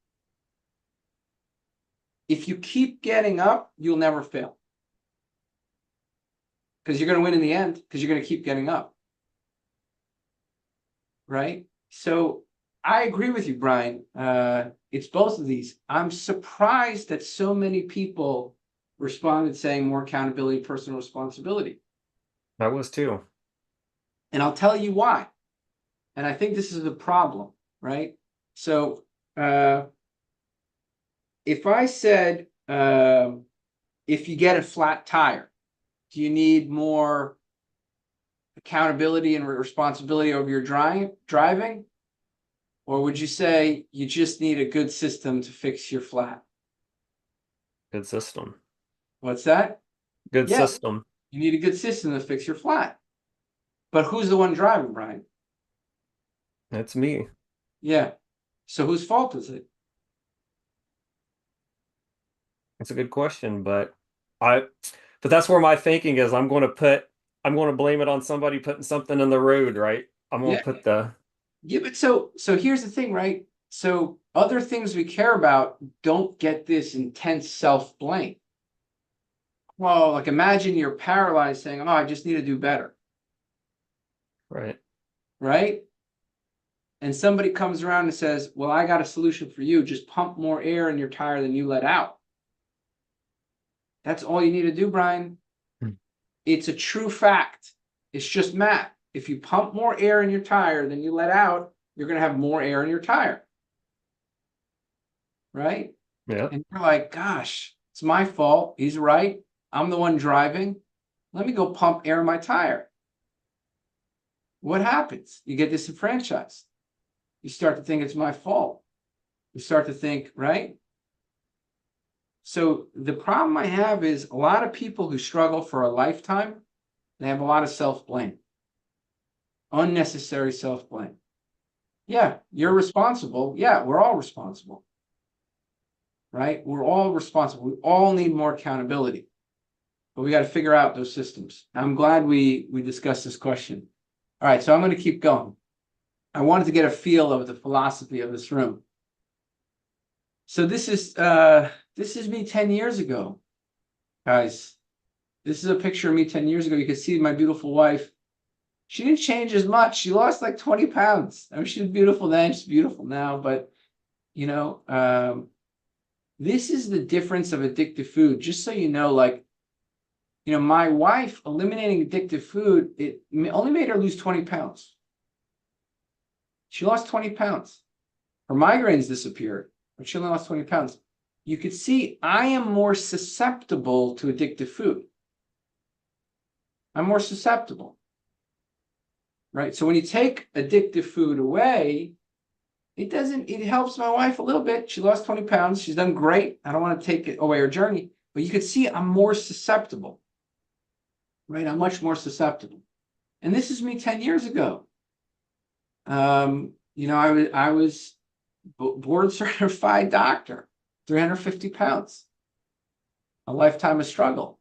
If you keep getting up, you'll never fail. Because you're going to win in the end, because you're going to keep getting up. Right? So I agree with you, Brian. It's both of these. I'm surprised that so many people responded saying more accountability, personal responsibility. I was too. And I'll tell you why. And I think this is the problem, right? So if I said, if you get a flat tire, do you need more accountability and responsibility over your driving? Or would you say you just need a good system to fix your flat? Good system. What's that? Good Yeah, system. you need a good system to fix your flat. But who's the one driving, Brian? That's me. Yeah. So whose fault is it? It's a good question, but that's where my thinking is. I'm going to blame it on somebody putting something in the road, right? I'm going Yeah. to put the Yeah, but so here's the thing, right? So other things we care about don't get this intense self-blame. Well, like imagine you're paralyzed saying, "Oh, I just need to do better." right. Right? And somebody comes around and says, "Well, I got a solution for you. Just pump more air in your tire than you let out." That's all you need to do, Brian. Hmm. It's a true fact. It's just math. If you pump more air in your tire than you let out, you're going to have more air in your tire. Right? Yeah. And you're like, gosh, it's my fault. He's right. I'm the one driving. Let me go pump air in my tire. What happens? You get disenfranchised. You start to think it's my fault. You start to think, right? So the problem I have is a lot of people who struggle for a lifetime, they have a lot of self-blame, unnecessary self-blame. Yeah, you're responsible. Yeah, we're all responsible, right? We're all responsible. We all need more accountability, but we got to figure out those systems. I'm glad we discussed this question. All right, so I'm going to keep going. I wanted to get a feel of the philosophy of this room. So this is me 10 years ago, guys. This is a picture of me 10 years ago. You can see my beautiful wife. She didn't change as much. She lost like 20 pounds. I mean, she was beautiful then. She's beautiful now. But, you know, this is the difference of addictive food. Just so you know, like, you know, my wife eliminating addictive food, it only made her lose 20 pounds. She lost 20 pounds. Her migraines disappeared, but she only lost 20 pounds. You could see I am more susceptible to addictive food. I'm more susceptible, right? So when you take addictive food away, it helps my wife a little bit. She lost 20 pounds. She's done great. I don't want to take it away her journey, but you could see I'm more susceptible, right? I'm much more susceptible. And this is me 10 years ago. You know, I was board certified doctor, 350 pounds, a lifetime of struggle.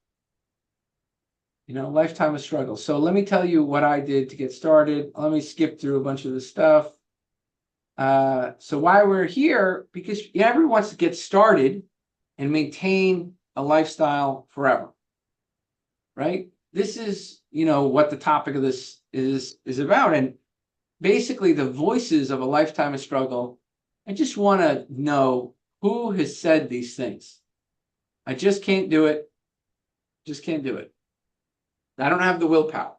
You know, lifetime of struggle. So let me tell you what I did to get started. Let me skip through a bunch of this stuff. So why we're here, because everyone wants to get started and maintain a lifestyle forever, right? This is, you know, what the topic of this is about. And basically the voices of a lifetime of struggle, I just want to know who has said these things. I just can't do it. Just can't do it. I don't have the willpower,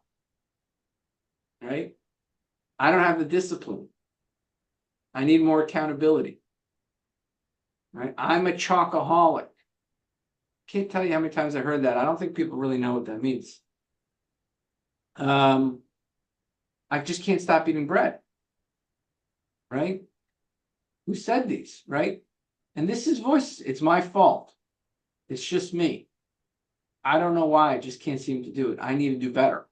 right? I don't have the discipline. I need more accountability, right? I'm a chocoholic. Can't tell you how many times I heard that. I don't think people really know what that means. I just can't stop eating bread, right? Who said these, right? And this is voices. It's my fault. It's just me. I don't know why. I just can't seem to do it. I need to do better.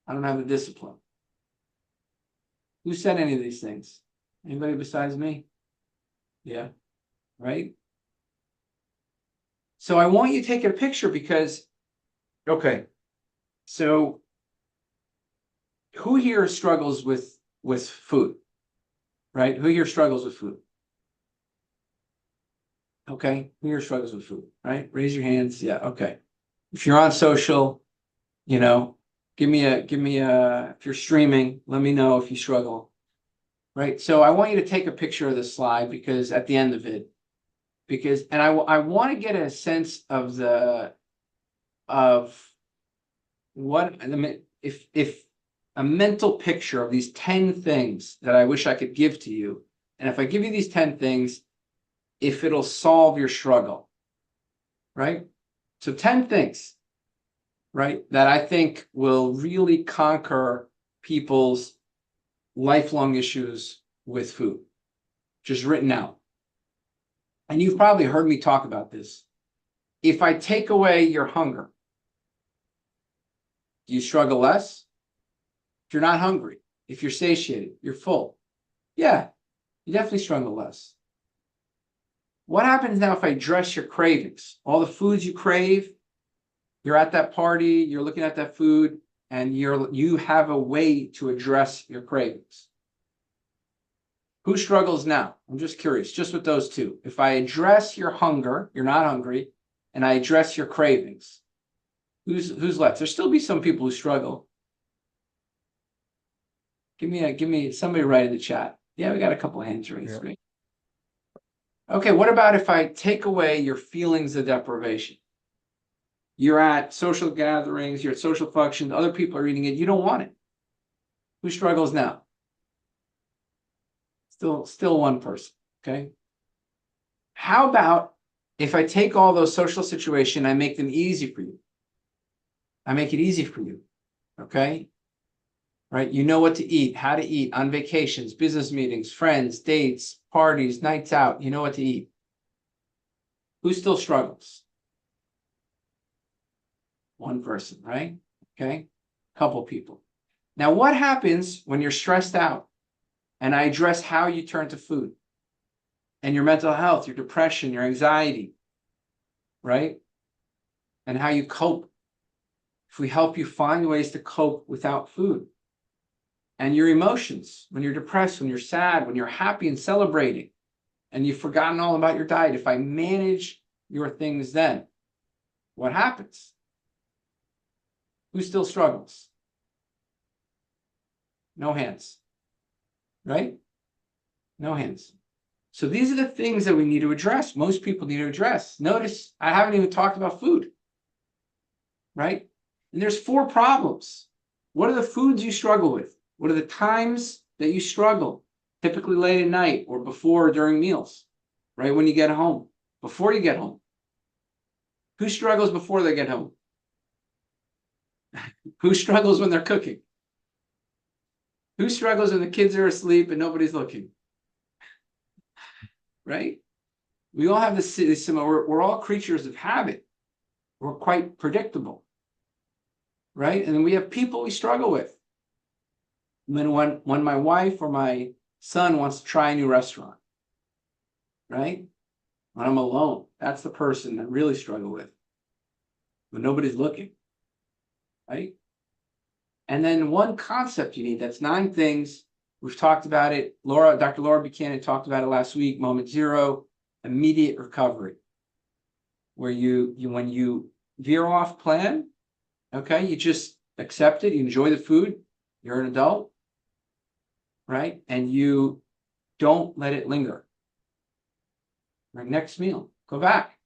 I don't have the discipline. Who said any of these things? Anybody besides me? Yeah, right? So I want you to take a picture because, okay, so who here struggles with food, right? Who here struggles with food? Okay, who here struggles with food, right? Raise your hands. Yeah, okay. If you're on social, you know, give me a, if you're streaming, let me know if you struggle, right? So I want you to take a picture of this slide because at the end of it, and I want to get a sense of what, if a mental picture of these 10 things that I wish I could give to you. And if I give you these 10 things, if it'll solve your struggle, right? So 10 things, right, that I think will really conquer people's lifelong issues with food, just written out. And you've probably heard me talk about this. If I take away your hunger, do you struggle less? If you're not hungry, if you're satiated, you're full. Yeah, you definitely struggle less. What happens now if I address your cravings? All the foods you crave, you're at that party, you're looking at that food, and you have a way to address your cravings. Who struggles now? I'm just curious, just with those two. If I address your hunger, you're not hungry, and I address your cravings, who's left? There'll still be some people who struggle. Give me somebody write in the chat. Yeah, we got a couple of hands raised. Great. Okay, what about if I take away your feelings of deprivation? You're at social gatherings, you're at social functions, other people are eating it, you don't want it. Who struggles now? Still one person, okay? How about if I take all those social situations, I make them easy for you? I make it easy for you, okay? right? You know what to eat, how to eat on vacations, business meetings, friends, dates, parties, nights out. You know what to eat. Who still struggles? One person, right? Okay. Couple people. Now, what happens when you're stressed out? And I address how you turn to food and your mental health, your depression, your anxiety, right? And how you cope. If we help you find ways to cope without food, and your emotions, when you're depressed, when you're sad, when you're happy and celebrating, and you've forgotten all about your diet, if I manage your things, then what happens? Who still struggles? No hands, right? No hands. So these are the things that we need to address. Most people need to address. Notice I haven't even talked about food, right? And there's 4 problems. What are the foods you struggle with? What are the times that you struggle? Typically late at night or before or during meals, right? When you get home, before you get home. Who struggles before they get home? Who struggles when they're cooking? Who struggles when the kids are asleep and nobody's looking? Right? We all have this similar, we're all creatures of habit. We're quite predictable. Right? And then we have people we struggle with. When my wife or my son wants to try a new restaurant, right? When I'm alone, that's the person I really struggle with. When nobody's looking, right? And then one concept you need, that's 9 things. We've talked about it. Dr. Laura Buchanan talked about it last week, moment 0, immediate recovery. Where you when you veer off plan, okay, you just accept it, you enjoy the food, you're an adult, right? And you don't let it linger. Right, next meal, go back.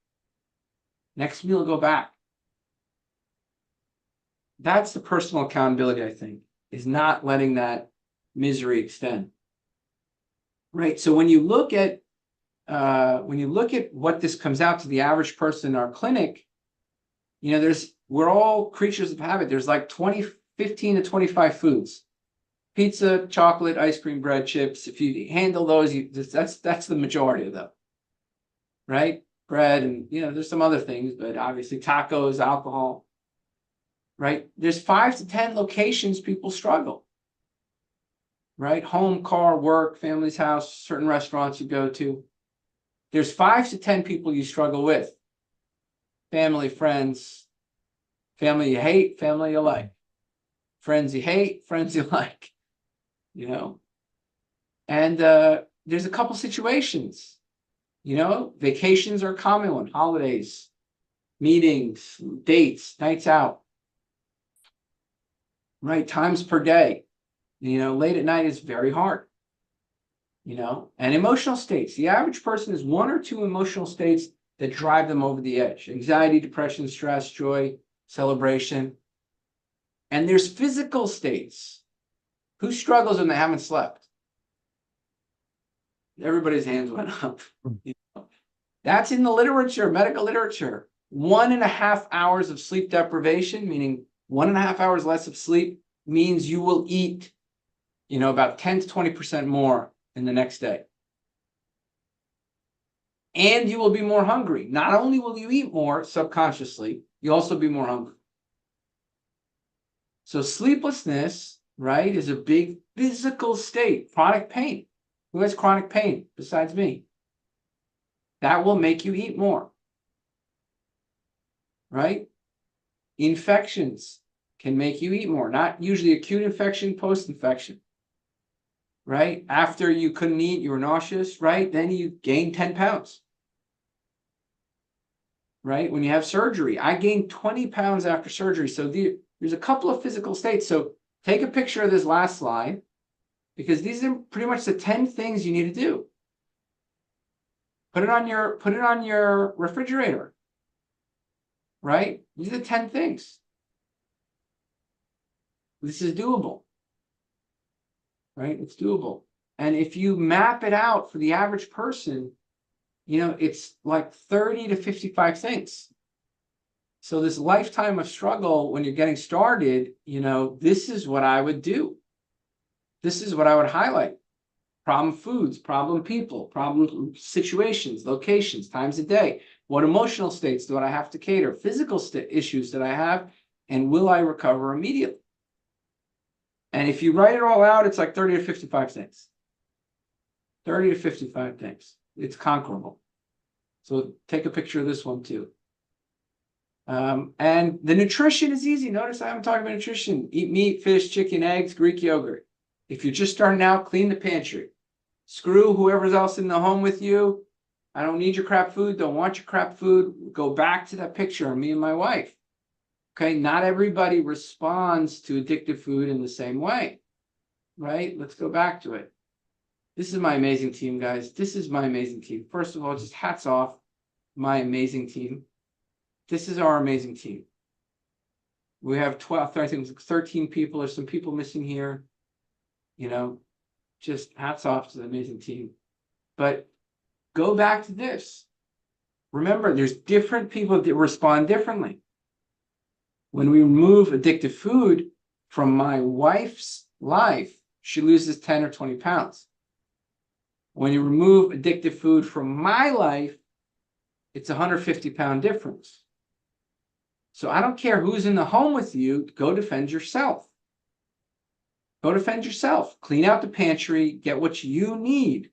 Next meal, go back. That's the personal accountability, I think, is not letting that misery extend. Right. So when you look at what this comes out to the average person in our clinic, you know, we're all creatures of habit. There's like 15 to 25 foods. Pizza, chocolate, ice cream, bread, chips. If you handle those, that's the majority of them. Right? Bread, and you know, there's some other things, but obviously tacos, alcohol. Right? There's 5 to 10 locations people struggle. Right? Home, car, work, family's house, certain restaurants you go to. There's 5 to 10 people you struggle with. Family, friends, family you hate, family you like. Friends you hate, friends you like. You know? And there's a couple situations. You know, vacations are a common one, holidays, meetings, dates, nights out. Right? Times per day. You know, late at night is very hard. You know, and emotional states. The average person has 1 or 2 emotional states that drive them over the edge. Anxiety, depression, stress, joy, celebration. And there's physical states. Who struggles when they haven't slept? Everybody's hands went up. You know, that's in the literature, medical literature. 1.5 hours of sleep deprivation, meaning 1.5 hours less of sleep, means you will eat, you know, about 10 to 20% more in the next day. And you will be more hungry. Not only will you eat more subconsciously, you'll also be more hungry. So sleeplessness, right, is a big physical state. Chronic pain. Who has chronic pain besides me? That will make you eat more. Right? Infections can make you eat more. Not usually acute infection, post-infection. Right? After you couldn't eat, you were nauseous, right? Then you gained 10 pounds. Right? When you have surgery, I gained 20 pounds after surgery. So there's a couple of physical states. So take a picture of this last slide, because these are pretty much the 10 things you need to do. Put it on your refrigerator. Right? These are the 10 things. This is doable. Right? It's doable. And if you map it out for the average person, you know, it's like 30 to 55 things. So this lifetime of struggle, when you're getting started, you know, this is what I would do. this is what I would highlight. Problem foods, problem people, problem situations, locations, times a day. What emotional states do I have to cater? Physical issues that I have, and will I recover immediately? And if you write it all out, it's like 30 to 55 things. 30 to 55 things. It's conquerable. So take a picture of this one too. And the nutrition is easy. Notice I haven't talked about nutrition. Eat meat, fish, chicken, eggs, Greek yogurt. If you're just starting out, clean the pantry. Screw whoever's else in the home with you. I don't need your crap food. Don't want your crap food. Go back to that picture of me and my wife. Okay, not everybody responds to addictive food in the same way, right? Let's go back to it. This is my amazing team, guys. This is my amazing team. First of all, just hats off, my amazing team. This is our amazing team. We have 12, I think 13 people. There's some people missing here. You know, just hats off to the amazing team. But go back to this. Remember, there's different people that respond differently. When we remove addictive food from my wife's life, she loses 10 or 20 pounds. When you remove addictive food from my life, it's a 150-pound difference. So I don't care who's in the home with you, go defend yourself. Go defend yourself. Clean out the pantry, get what you need.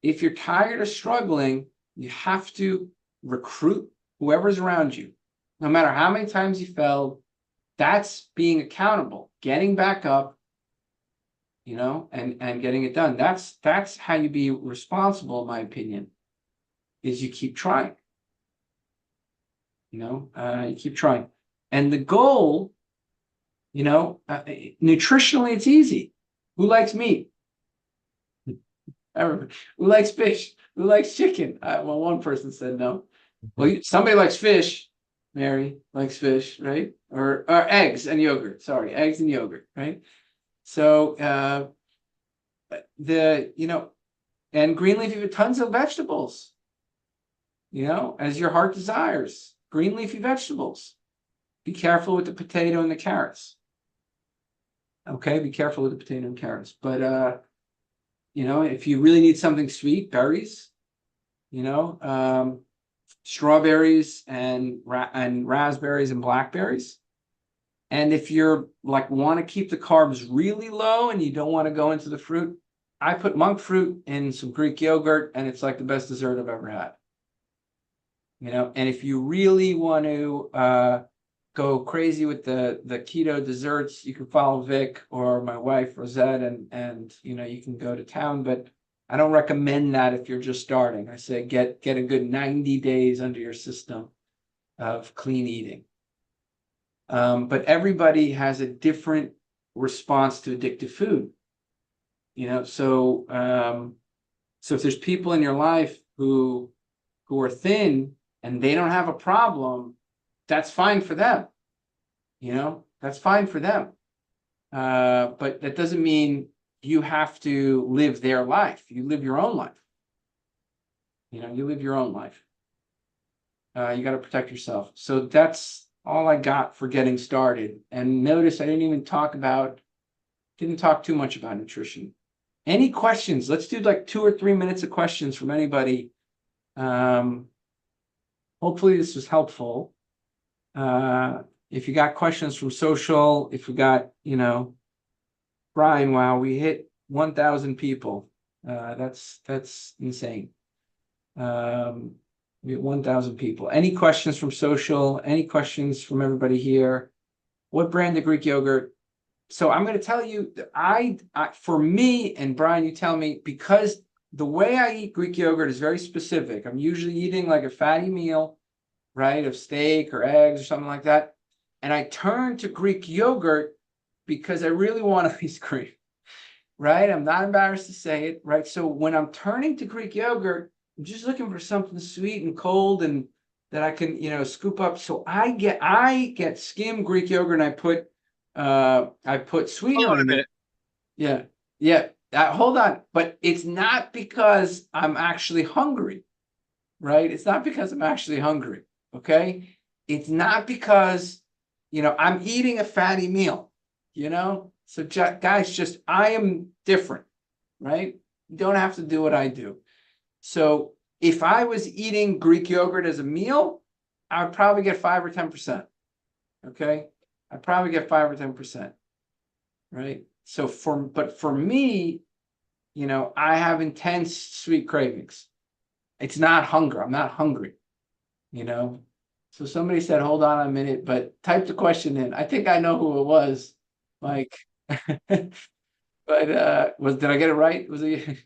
If you're tired of struggling, you have to recruit whoever's around you. No matter how many times you failed, that's being accountable, getting back up, you know, and getting it done. That's how you be responsible, in my opinion, is you keep trying. You know, you keep trying. And the goal, you know, nutritionally, it's easy. Who likes meat? Everybody. Who likes fish? Who likes chicken? Well, one person said no. Well, somebody likes fish. Mary likes fish, right? Or eggs and yogurt. Sorry, eggs and yogurt, right? So you know, and green leafy, tons of vegetables, you know, as your heart desires. Green leafy vegetables. Be careful with the potato and the carrots. Okay, be careful with the potato and carrots. But you know, if you really need something sweet, berries, you know, strawberries and raspberries and blackberries. And if you're like want to keep the carbs really low and you don't want to go into the fruit, I put monk fruit in some Greek yogurt, and it's like the best dessert I've ever had. You know, and if you really want to go crazy with the keto desserts, you can follow Vic or my wife Rosette, and you know, you can go to town. But I don't recommend that if you're just starting. I say get a good 90 days under your system of clean eating. But everybody has a different response to addictive food. You know, so if there's people in your life who are thin and they don't have a problem, that's fine for them. You know, that's fine for them. But that doesn't mean you have to live their life. You live your own life. You know, you live your own life. You got to protect yourself. So that's all I got for getting started. And notice I didn't talk too much about nutrition. Any questions? Let's do like 2 or 3 minutes of questions from anybody. Hopefully this was helpful. If you got questions from social, if you got, you know, Brian, wow, we hit 1,000 people. That's insane. We have 1,000 people. Any questions from social? Any questions from everybody here? What brand of Greek yogurt? So I'm going to tell you, I for me, and Brian, you tell me, because the way I eat Greek yogurt is very specific. I'm usually eating like a fatty meal, right, of steak or eggs or something like that. And I turn to Greek yogurt because I really want ice cream, right? I'm not embarrassed to say it, right? So when I'm turning to Greek yogurt, I'm just looking for something sweet and cold and that I can, you know, scoop up. So I get skim Greek yogurt, and I put sweetener Hold on a in it. minute. Yeah, yeah. Hold on, but it's not because I'm actually hungry, right? It's not because I'm actually hungry. Okay, it's not because, you know, I'm eating a fatty meal. You know, So guys, just I am different, right? You don't have to do what I do. So if I was eating Greek yogurt as a meal, I would probably get 5 or 10%. Okay. I'd probably get 5 or 10%. Right. But for me, I have intense sweet cravings. It's not hunger. I'm not hungry, you know. So somebody said, hold on a minute, but type the question in. I think I know who it was. Like, but did I get it right? Was it?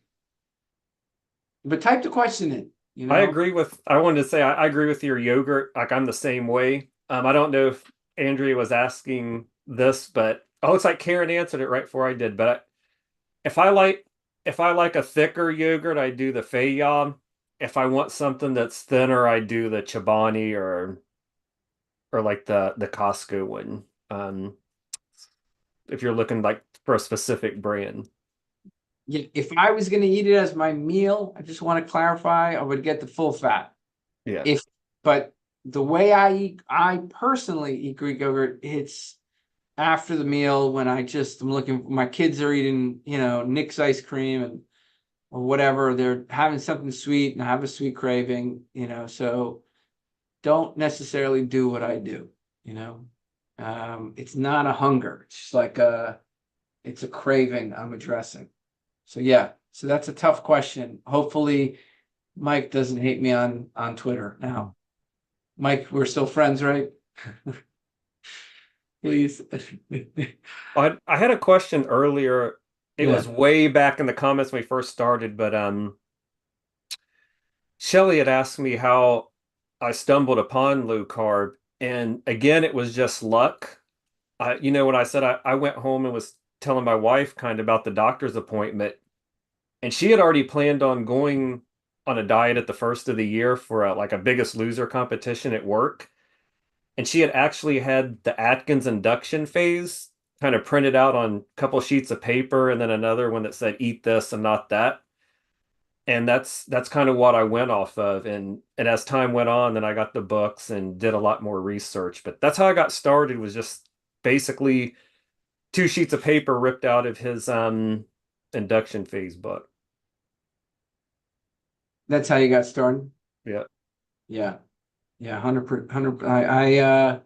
But type the question in, I wanted to say I agree with your yogurt. Like I'm the same way. I don't know if Andrea was asking this, but it looks like Karen answered it right before I did. But if I like if I like a thicker yogurt, I do the Feijoa. If I want something that's thinner, I do the Chobani or like the Costco one. If you're looking like for a specific brand. Yeah, if I was going to eat it as my meal, I just want to clarify, I would get the full fat. Yeah. But the way I personally eat Greek yogurt, it's after the meal when I'm looking, my kids are eating, Nick's ice cream or whatever. They're having something sweet and I have a sweet craving, so don't necessarily do what I do, you know. It's not a hunger. It's just like it's a craving I'm addressing. So yeah, so that's a tough question. Hopefully Mike doesn't hate me on Twitter now. Mike, we're still friends, right? Please. I had a question earlier. It Yeah. was way back in the comments when we first started, but Shelly had asked me how I stumbled upon low carb, and again, it was just luck. When I said I went home and was telling my wife kind of about the doctor's appointment, and she had already planned on going on a diet at the first of the year for like a Biggest Loser competition at work. And she had actually had the Atkins induction phase kind of printed out on a couple sheets of paper and then another one that said eat this and not that. And that's kind of what I went off of. And as time went on, then I got the books and did a lot more research. But that's how I got started, was just basically two sheets of paper ripped out of his induction phase book. That's how you got started? Yeah. Yeah. Yeah, 100%.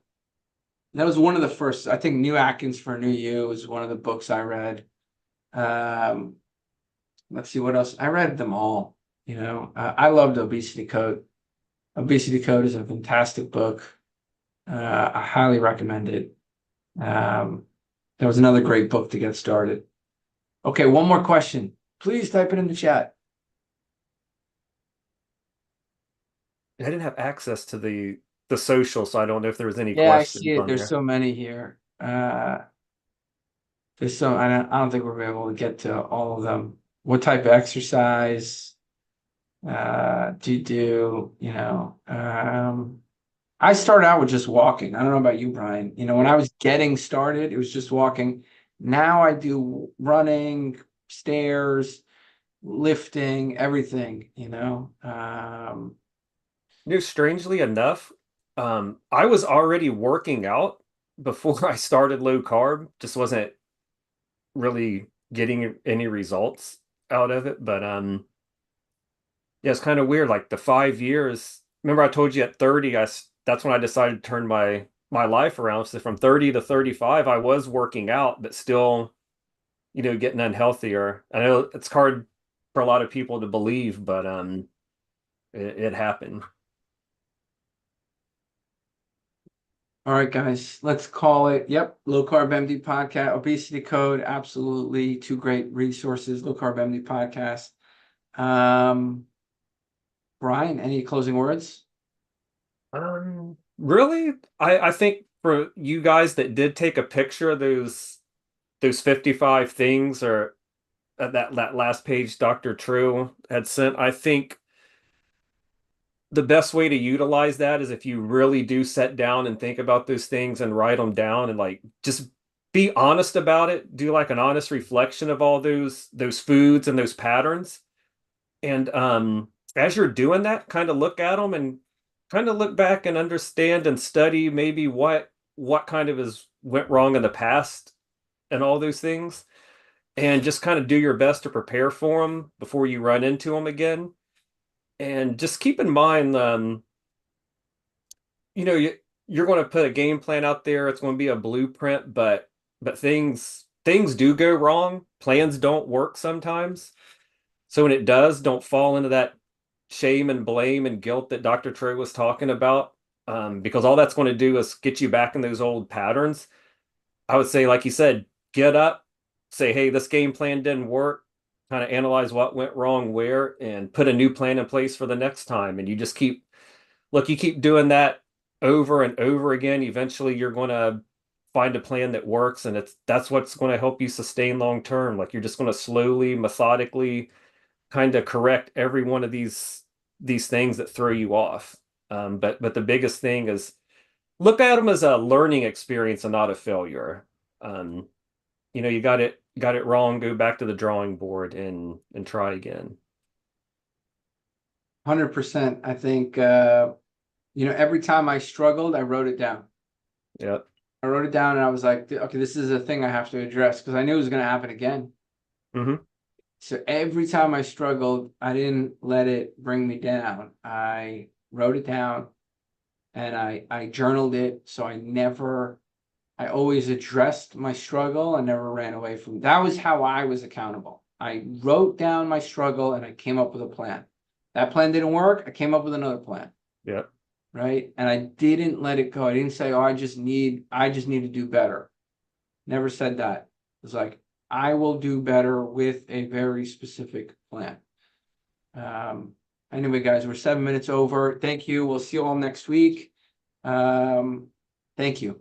That was one of the first, I think New Atkins for New You was one of the books I read. Um, let's see what else. I read them all, I loved Obesity Code. Obesity Code is a fantastic book. I highly recommend it. That was another great book to get started. Okay, one more question. Please type it in the chat. I didn't have access to the social, so I don't know if there was any Yeah, I see questions it. on There's there. so many here. I don't think we'll be able to get to all of them. What type of exercise do you do? I started out with just walking. I don't know about you, Brian. When I was getting started, it was just walking. Now I do running, stairs, lifting, everything, Strangely enough, I was already working out before I started low carb. Just wasn't really getting any results out of it. But yeah, it's kind of weird. Like the 5 years. Remember, I told you at 30, that's when I decided to turn my life around. So from 30 to 35, I was working out, but still, getting unhealthier. I know it's hard for a lot of people to believe, but it happened. All right, guys, let's call it. Yep, Low Carb MD podcast, Obesity Code, absolutely two great resources. Low Carb MD podcast. Brian, any closing words? Really? I think for you guys that did take a picture of those 55 things, or that last page Dr. True had sent, I think the best way to utilize that is if you really do set down and think about those things and write them down and like just be honest about it. Do like an honest reflection of all those foods and those patterns. And as you're doing that, kind of look at them and kind of look back and understand and study maybe what kind of is went wrong in the past and all those things, and just kind of do your best to prepare for them before you run into them again. And just keep in mind, you know, you're going to put a game plan out there. It's going to be a blueprint, but things do go wrong. Plans don't work sometimes. So when it does, don't fall into that shame and blame and guilt that Dr. Trey was talking about, because all that's going to do is get you back in those old patterns. I would say, like you said, get up, say, hey, this game plan didn't work, kind of analyze what went wrong where, and put a new plan in place for the next time. And you just you keep doing that over and over again. Eventually, you're going to find a plan that works, and that's what's going to help you sustain long term. Like you're just going to slowly, methodically kind of correct every one of these things that throw you off. But the biggest thing is look at them as a learning experience and not a failure. Um, you got it wrong, go back to the drawing board and try again. 100%. I think, every time I struggled, I wrote it down. Yep. I wrote it down and I was like, okay, this is a thing I have to address because I knew it was going to happen again. Hmm. So every time I struggled, I didn't let it bring me down. I wrote it down and I journaled it. So I always addressed my struggle and never ran away from it. That was how I was accountable. I wrote down my struggle and I came up with a plan. That plan didn't work. I came up with another plan. Yep. Right. And I didn't let it go. I didn't say, oh, I just need to do better. Never said that. It was like, I will do better with a very specific plan. Anyway, guys, we're 7 minutes over. Thank you. We'll see you all next week. Thank you.